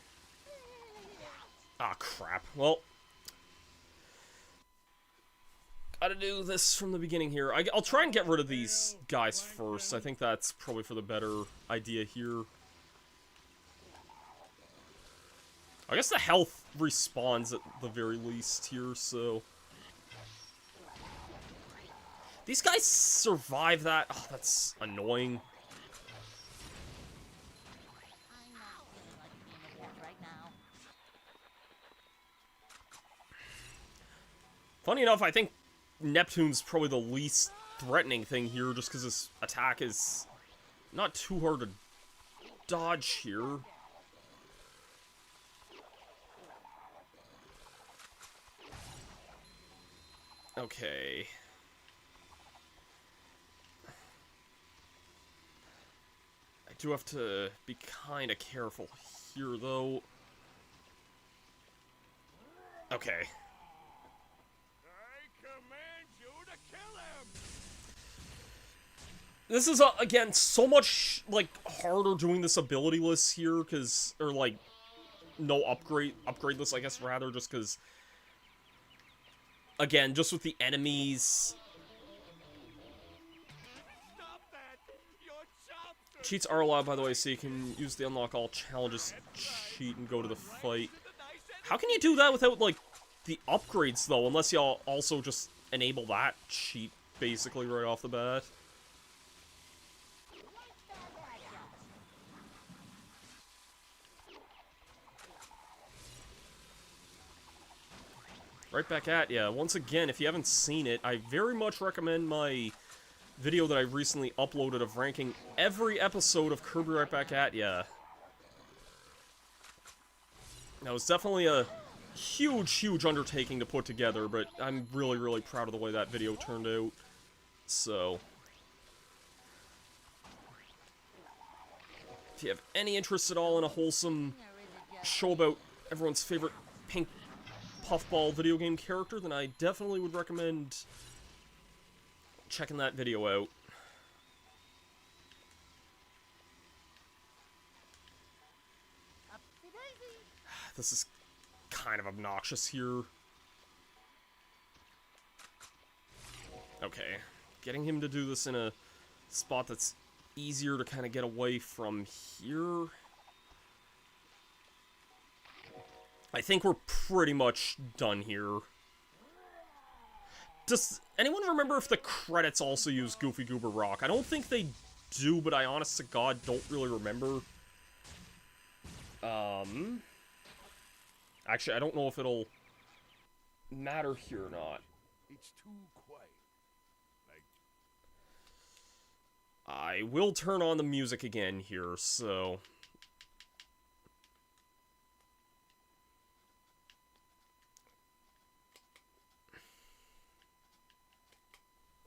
Ah, crap. Well, gotta do this from the beginning here. I'll try and get rid of these guys first. I think that's probably for the better idea here. I guess the health respawns at the very least here, so... These guys survive that? Oh, that's annoying. I'm not feeling like being a cat right now. Funny enough, I think Neptune's probably the least threatening thing here, just because his attack is not too hard to dodge here. Okay. do have to be kind of careful here, though. Okay. I command you to kill him! This is, again, so much, like, harder doing this ability-less here, because, or, like, no upgrade-less, I guess, rather, just because, again, just with the enemies. Stop that! Your chops are Cheats are allowed, by the way, so you can use the unlock all challenges cheat and go to the fight. How can you do that without, like, the upgrades, though, unless y'all also just enable that cheat, basically, right off the bat? Right back at ya. Once again, if you haven't seen it, I very much recommend my video that I recently uploaded of ranking every episode of Kirby Right Back At Ya. That was definitely a huge undertaking to put together, but I'm really proud of the way that video turned out. So, if you have any interest at all in a wholesome show about everyone's favorite pink puffball video game character, then I definitely would recommend checking that video out. This is kind of obnoxious here. Okay, getting him to do this in a spot that's easier to kind of get away from here. I think we're pretty much done here. Does anyone remember if the credits also use Goofy Goober Rock? I don't think they do, but I honest to God don't really remember. Actually, I don't know if it'll matter here or not. It's too quiet. Like, I will turn on the music again here, so...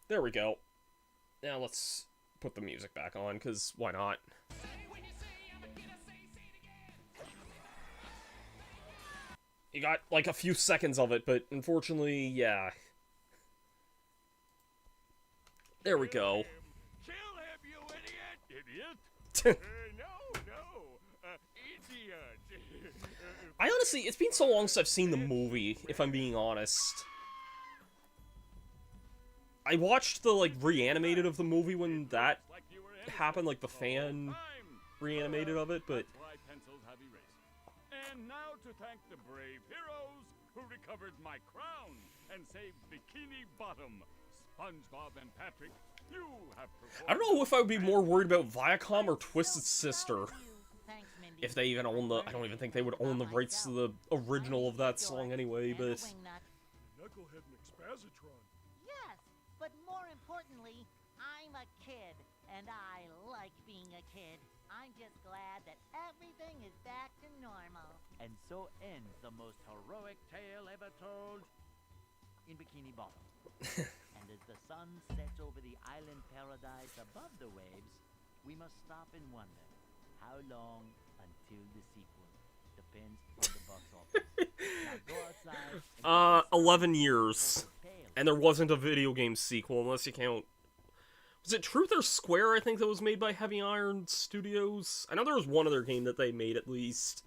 There we go. Now let's put the music back on, because why not? You got, like, a few seconds of it, but unfortunately, yeah. There we go. Kill him, you idiot! idiot? Idiot! I honestly, it's been so long since I've seen the movie, if I'm being honest. I watched the, like, reanimated of the movie when that Like you were happened, like, the fan reanimated of it, but... Why pencils have erased. And now to thank the brave heroes who recovered my crown and saved Bikini Bottom, SpongeBob and Patrick, you have performed. I don't know if I would be more worried about Viacom or Twisted Sister. Thanks, Mindy. If they even own the... I don't even think they would own the rights to the original of that song anyway, but... Knucklehead McSpazitron. Yes, but more importantly, I'm a kid, and I like being a kid. I'm just glad that everything is back to normal. And so ends the most heroic tale ever told in Bikini Bottom. And as the sun sets over the island paradise above the waves, we must stop and wonder, how long until the sequel? Depends on the box office. Now go outside and 11 years. And there wasn't a video game sequel, unless you count... Was it Truth or Square, I think, that was made by Heavy Iron Studios? I know there was one other game that they made, at least.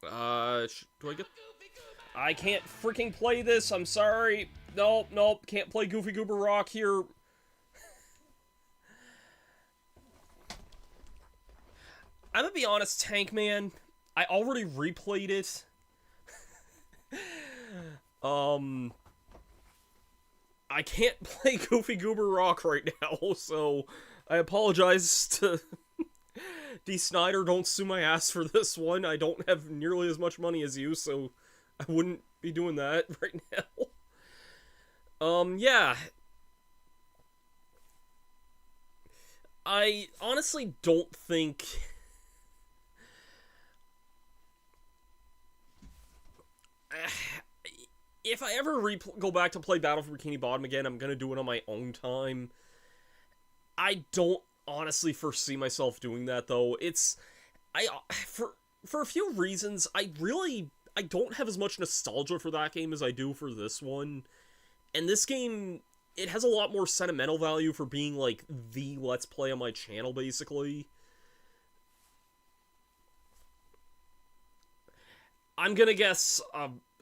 Do I get... I can't freaking play this, I'm sorry. Nope, can't play Goofy Goober Rock here. I'm gonna be honest, Tank Man. I already replayed it. I can't play Goofy Goober Rock right now, so I apologize to D. Snyder. Don't sue my ass for this one. I don't have nearly as much money as you, so I wouldn't be doing that right now. Yeah. I honestly don't think... If I ever go back to play Battle for Bikini Bottom again, I'm gonna do it on my own time. I don't honestly foresee myself doing that, though. For a few reasons, I don't have as much nostalgia for that game as I do for this one. And this game, it has a lot more sentimental value for being, like, the Let's Play on my channel, basically. I'm gonna guess,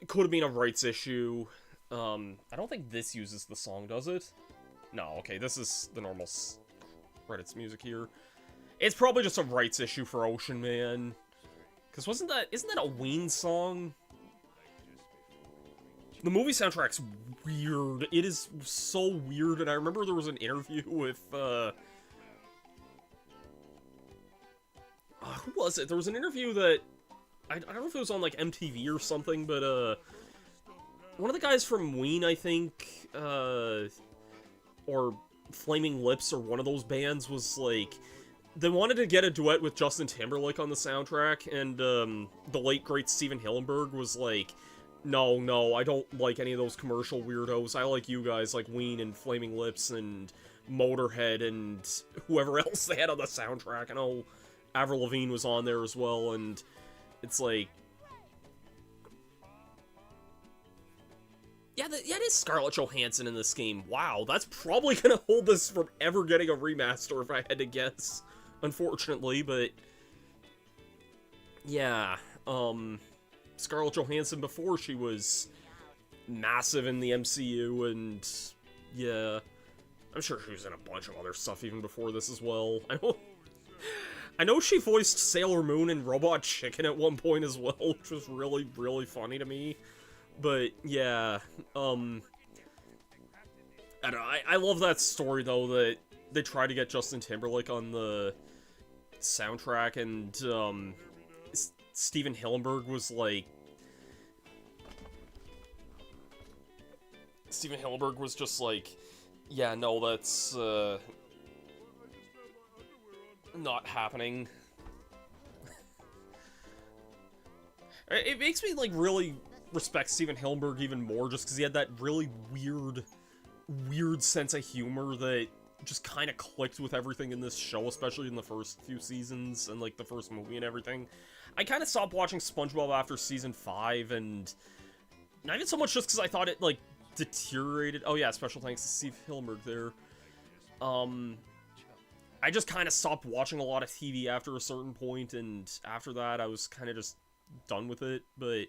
it could have been a rights issue. I don't think this uses the song, does it? No, okay, this is the normal credits music here. It's probably just a rights issue for Ocean Man. Because isn't that a Ween song? The movie soundtrack's weird. It is so weird, and I remember there was an interview with, who was it? There was an interview that, I don't know if it was on, like, MTV or something, but, one of the guys from Ween, I think, or Flaming Lips, or one of those bands, was, like, they wanted to get a duet with Justin Timberlake on the soundtrack, and, the late, great Steven Hillenburg was like, no, I don't like any of those commercial weirdos. I like you guys, like Ween and Flaming Lips and Motorhead and whoever else they had on the soundtrack. I know Avril Lavigne was on there as well, and it's like... Yeah, it is Scarlett Johansson in this game. Wow, that's probably gonna hold this from ever getting a remaster if I had to guess. Unfortunately, but... Yeah, Scarlett Johansson before she was massive in the MCU, and yeah, I'm sure she was in a bunch of other stuff even before this as well. I know she voiced Sailor Moon and Robot Chicken at one point as well, which was really, really funny to me. But yeah, I don't know, I love that story though, that they tried to get Justin Timberlake on the soundtrack, and Steven Hillenburg was like... Steven Hillenburg was just like, yeah, no, that's, not happening. It makes me, like, really respect Steven Hillenburg even more, just because he had that really weird sense of humor that just kind of clicked with everything in this show, especially in the first few seasons, and, like, the first movie and everything. I kind of stopped watching Spongebob after Season 5, and not even so much just because I thought it, like, deteriorated. Oh yeah, special thanks to Steve Hillenburg there. I just kind of stopped watching a lot of TV after a certain point, and after that I was kind of just done with it, but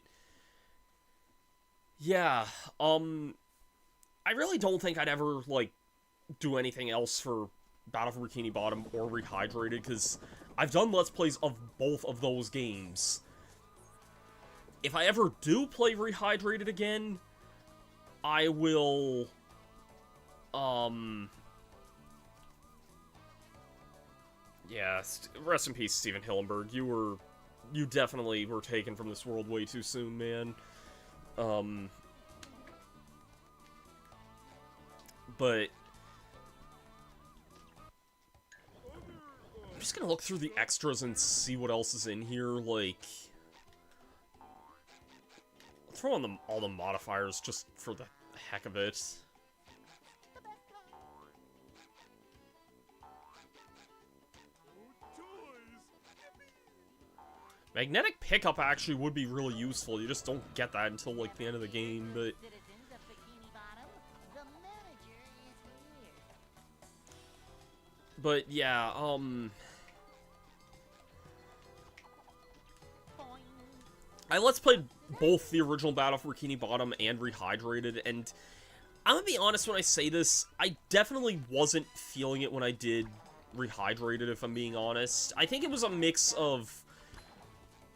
yeah, I really don't think I'd ever, like, do anything else for Battle for Bikini Bottom or Rehydrated, because I've done Let's Plays of both of those games. If I ever do play Rehydrated again, I will, yeah, rest in peace, Steven Hillenburg. You definitely were taken from this world way too soon, man. But I'm just gonna look through the extras and see what else is in here, like... I'll throw on all the modifiers just for the heck of it. Magnetic pickup actually would be really useful. You just don't get that until, like, the end of the game, but... Citizens of Bikini Bottom, the manager is here. But, yeah, Boing. I Let's Played both the original Battle for Bikini Bottom and Rehydrated, and I'm gonna be honest when I say this, I definitely wasn't feeling it when I did Rehydrated, if I'm being honest. I think it was a mix of...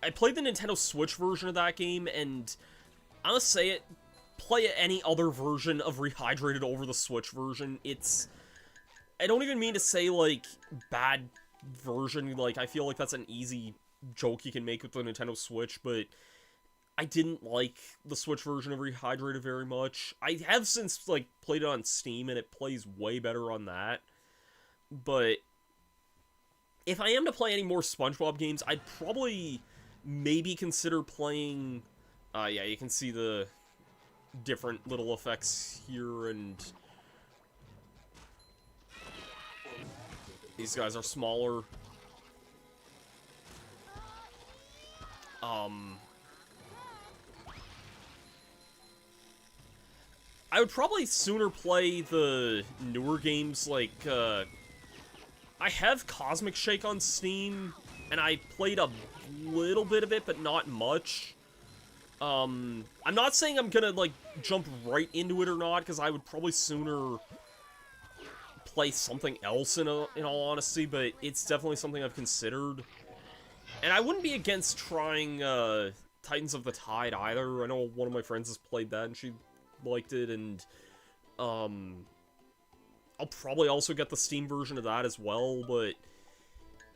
I played the Nintendo Switch version of that game, and I'm gonna say it, play any other version of Rehydrated over the Switch version. It's... I don't even mean to say, like, bad version, like, I feel like that's an easy joke you can make with the Nintendo Switch, but I didn't like the Switch version of Rehydrated very much. I have since, like, played it on Steam, and it plays way better on that, but if I am to play any more SpongeBob games, I'd probably maybe consider playing, yeah, you can see the different little effects here, and These guys are smaller. I would probably sooner play the newer games like, I have Cosmic Shake on Steam, and I played a little bit of it, but not much. I'm not saying I'm gonna, like, jump right into it or not, because I would probably sooner play something else in all honesty, but it's definitely something I've considered. And I wouldn't be against trying, Titans of the Tide either. I know one of my friends has played that, and she liked it, and, I'll probably also get the Steam version of that as well, but,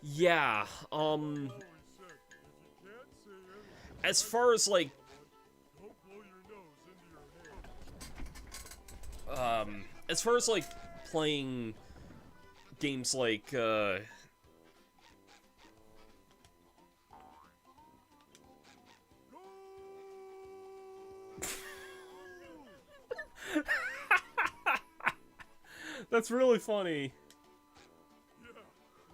yeah, Always said, if you can't say anything, as far as, like, don't blow your nose into your hand. as far as, like, playing games like, That's really funny. Yeah,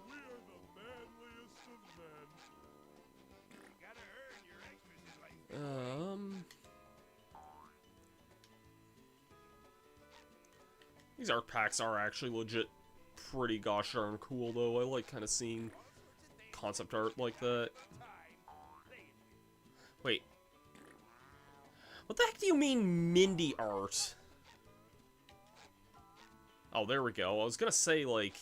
we are the manliest of men. Gotta earn your extras in life. These art packs are actually legit pretty gosh darn cool, though. I like kind of seeing concept art like that. Wait. What the heck do you mean, Mindy art? Oh, there we go. I was gonna say, like...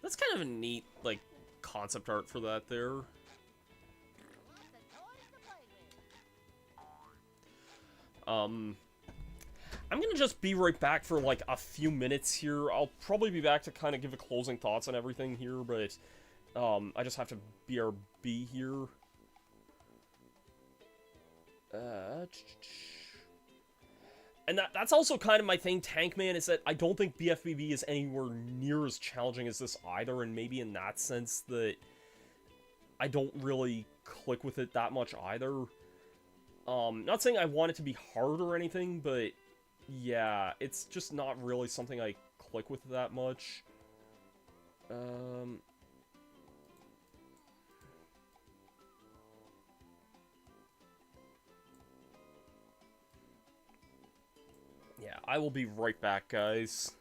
That's kind of a neat, like, concept art for that there. Lots of toys to play with. I'm gonna just be right back for, like, a few minutes here. I'll probably be back to kind of give a closing thoughts on everything here, but, I just have to BRB here. And that's also kind of my thing, Tankman, is that I don't think BFBB is anywhere near as challenging as this either, and maybe in that sense that I don't really click with it that much either. Not saying I want it to be hard or anything, but yeah, it's just not really something I click with that much. Yeah, I will be right back, guys.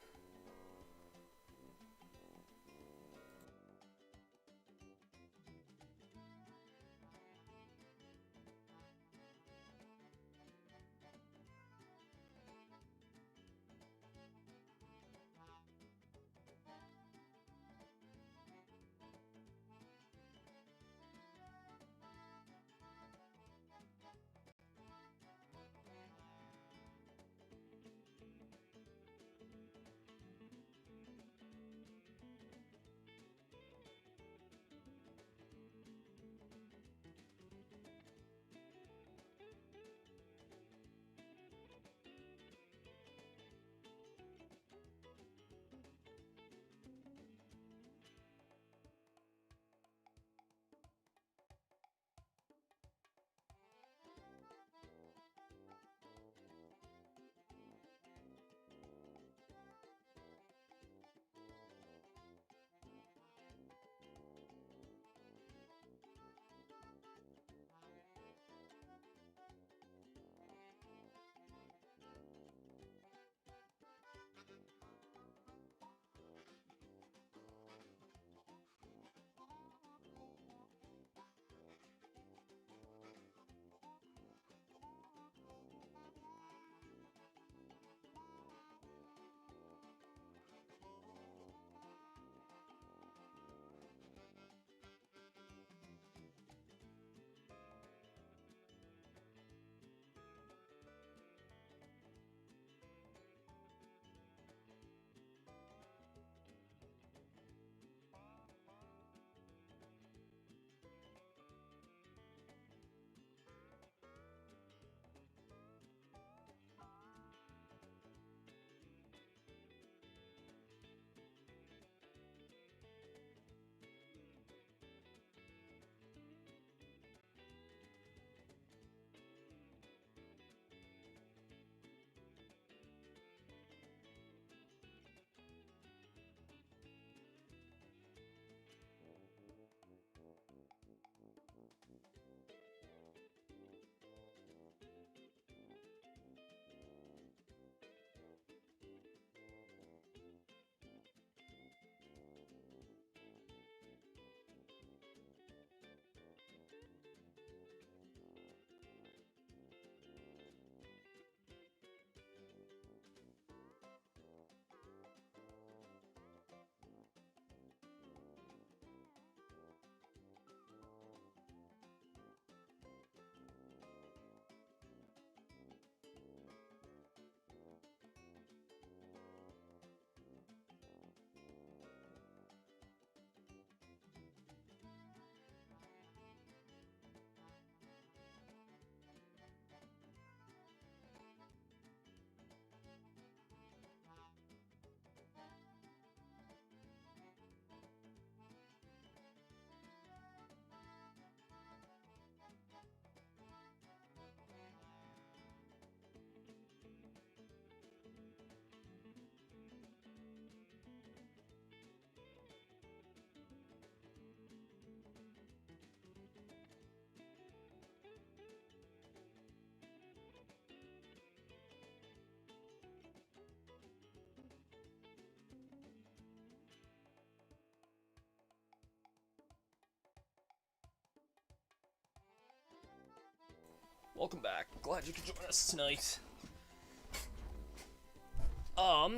Welcome back. Glad you could join us tonight.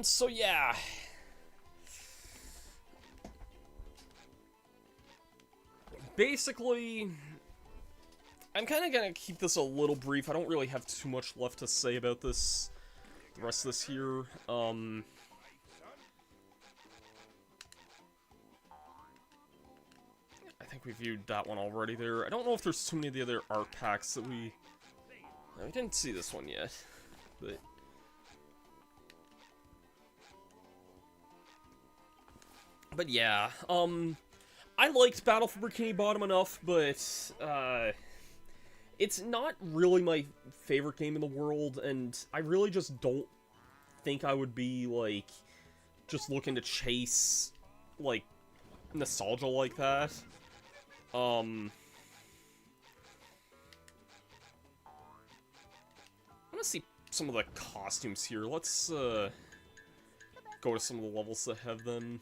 So yeah. Basically, I'm kind of gonna keep this a little brief. I don't really have too much left to say about this, the rest of this here. I think we viewed that one already there. I don't know if there's too many of the other art packs that we... No, we didn't see this one yet, but... But yeah, I liked Battle for Bikini Bottom enough, but, it's not really my favorite game in the world, and I really just don't think I would be, like, just looking to chase, like, nostalgia like that. I want to see some of the costumes here. Let's, go to some of the levels that have them.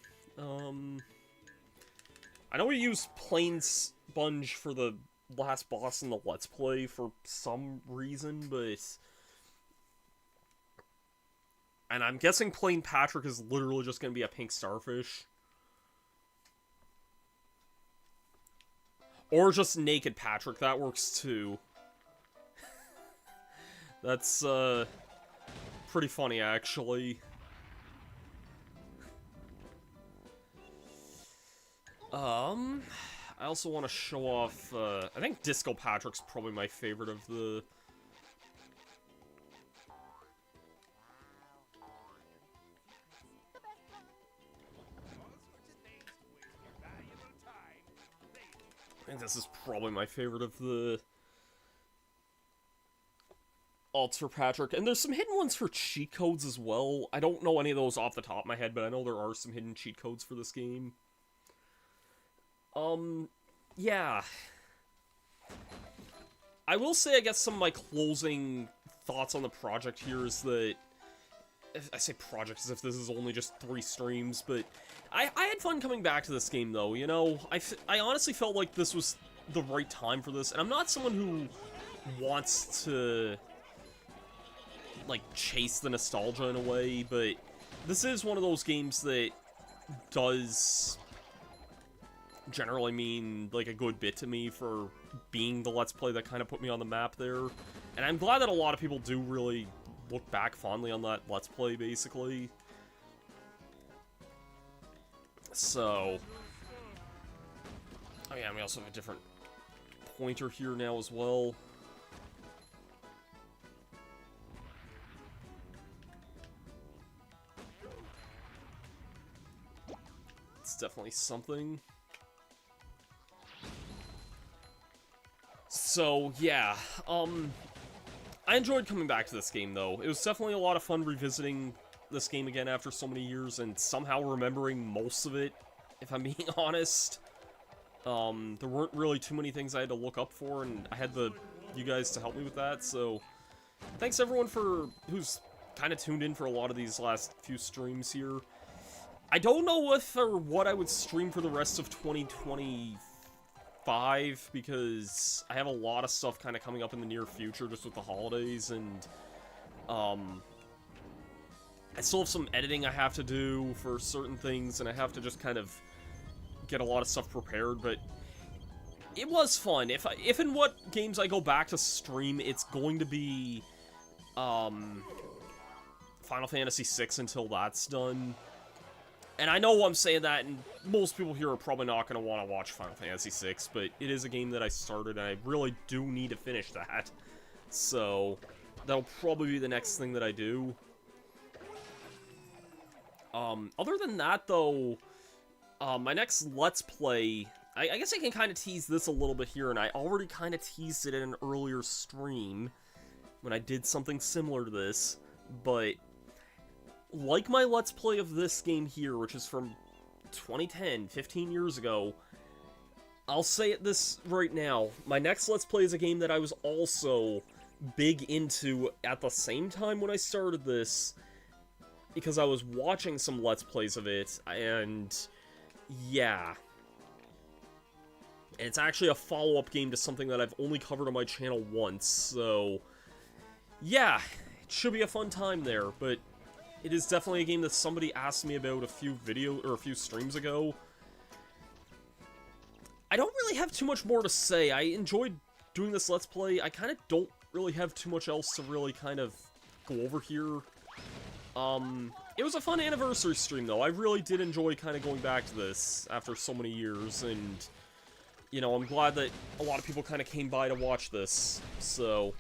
I know we used Plain Sponge for the last boss in the Let's Play for some reason, but... And I'm guessing Plain Patrick is literally just gonna be a pink starfish. Or just Naked Patrick, that works too. That's, pretty funny, actually. I also want to show off, I think Disco Patrick's probably my favorite of the... I think this is probably my favorite of the... alts for Patrick. And there's some hidden ones for cheat codes as well. I don't know any of those off the top of my head, but I know there are some hidden cheat codes for this game. Yeah. I will say, I guess, some of my closing thoughts on the project here is that... I say project as if this is only just 3 streams, but... I had fun coming back to this game, though, you know? I honestly felt like this was the right time for this, and I'm not someone who wants to... like, chase the nostalgia in a way, but... This is one of those games that does... generally mean, like, a good bit to me for being the Let's Play that kind of put me on the map there. And I'm glad that a lot of people do really look back fondly on that Let's Play, basically. So... Oh yeah, and we also have a different pointer here now as well. It's definitely something. So, yeah, I enjoyed coming back to this game, though. It was definitely a lot of fun revisiting this game again after so many years, and somehow remembering most of it, if I'm being honest. There weren't really too many things I had to look up for, and I had you guys to help me with that, so... Thanks everyone who's kind of tuned in for a lot of these last few streams here. I don't know if or what I would stream for the rest of 2025, because I have a lot of stuff kind of coming up in the near future just with the holidays, and I still have some editing I have to do for certain things, and I have to just kind of get a lot of stuff prepared, but it was fun. If and what games I go back to stream, it's going to be Final Fantasy VI until that's done. And I know I'm saying that, and most people here are probably not going to want to watch Final Fantasy VI, but it is a game that I started, and I really do need to finish that. So, that'll probably be the next thing that I do. Other than that, though, my next Let's Play... I guess I can kind of tease this a little bit here, and I already kind of teased it in an earlier stream when I did something similar to this, but... Like my Let's Play of this game here, which is from 2010, 15 years ago, I'll say it this right now, my next Let's Play is a game that I was also big into at the same time when I started this, because I was watching some Let's Plays of it, and yeah. And it's actually a follow-up game to something that I've only covered on my channel once, so... yeah, it should be a fun time there, but it is definitely a game that somebody asked me about a few streams ago. I don't really have too much more to say. I enjoyed doing this Let's Play. I kind of don't really have too much else to really kind of go over here. It was a fun anniversary stream, though. I really did enjoy kind of going back to this after so many years, and, you know, I'm glad that a lot of people kind of came by to watch this, so...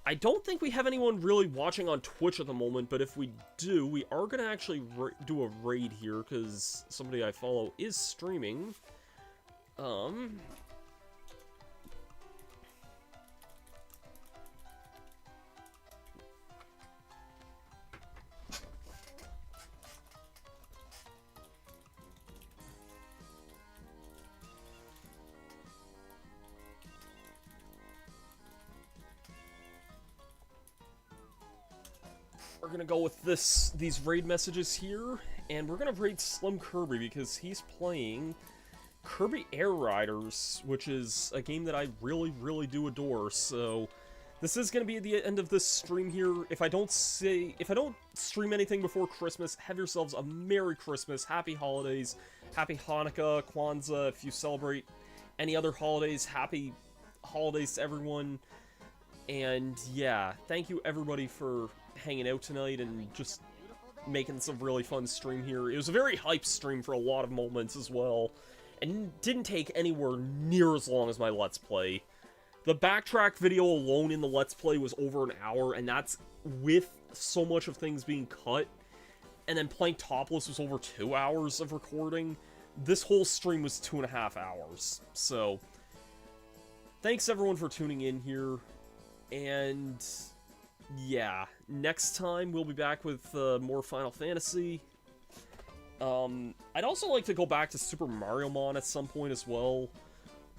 I don't think we have anyone really watching on Twitch at the moment, but if we do, we are going to actually do a raid here, because somebody I follow is streaming. We're gonna go with these raid messages here, and we're gonna raid Slim Kirby because he's playing Kirby Air Riders, which is a game that I really, really do adore. So this is gonna be the end of this stream here. If I don't stream anything before Christmas, have yourselves a Merry Christmas, Happy Holidays, Happy Hanukkah, Kwanzaa. If you celebrate any other holidays, Happy Holidays to everyone. And yeah, thank you everybody for hanging out tonight and just making some really fun stream here. It was a very hype stream for a lot of moments as well, and didn't take anywhere near as long as my Let's Play. The backtrack video alone in the Let's Play was over an hour, and that's with so much of things being cut, and then playing topless was over 2 hours of recording. This whole stream was 2.5 hours, so thanks everyone for tuning in here, and yeah, next time we'll be back with more Final Fantasy. I'd also like to go back to Super Mario Mon at some point as well.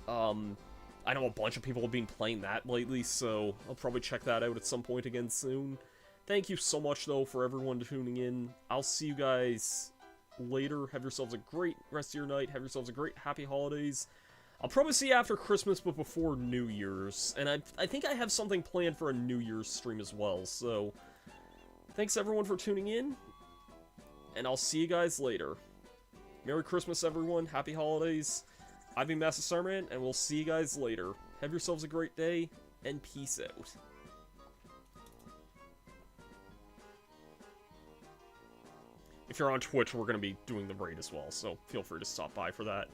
I know a bunch of people have been playing that lately, so I'll probably check that out at some point again soon. Thank you so much, though, for everyone tuning in. I'll see you guys later. Have yourselves a great rest of your night. Have yourselves a great happy holidays. I'll probably see you after Christmas, but before New Year's. And I think I have something planned for a New Year's stream as well, so... thanks everyone for tuning in, and I'll see you guys later. Merry Christmas, everyone. Happy Holidays. I've been Master Starman, and we'll see you guys later. Have yourselves a great day, and peace out. If you're on Twitch, we're going to be doing the raid as well, so feel free to stop by for that.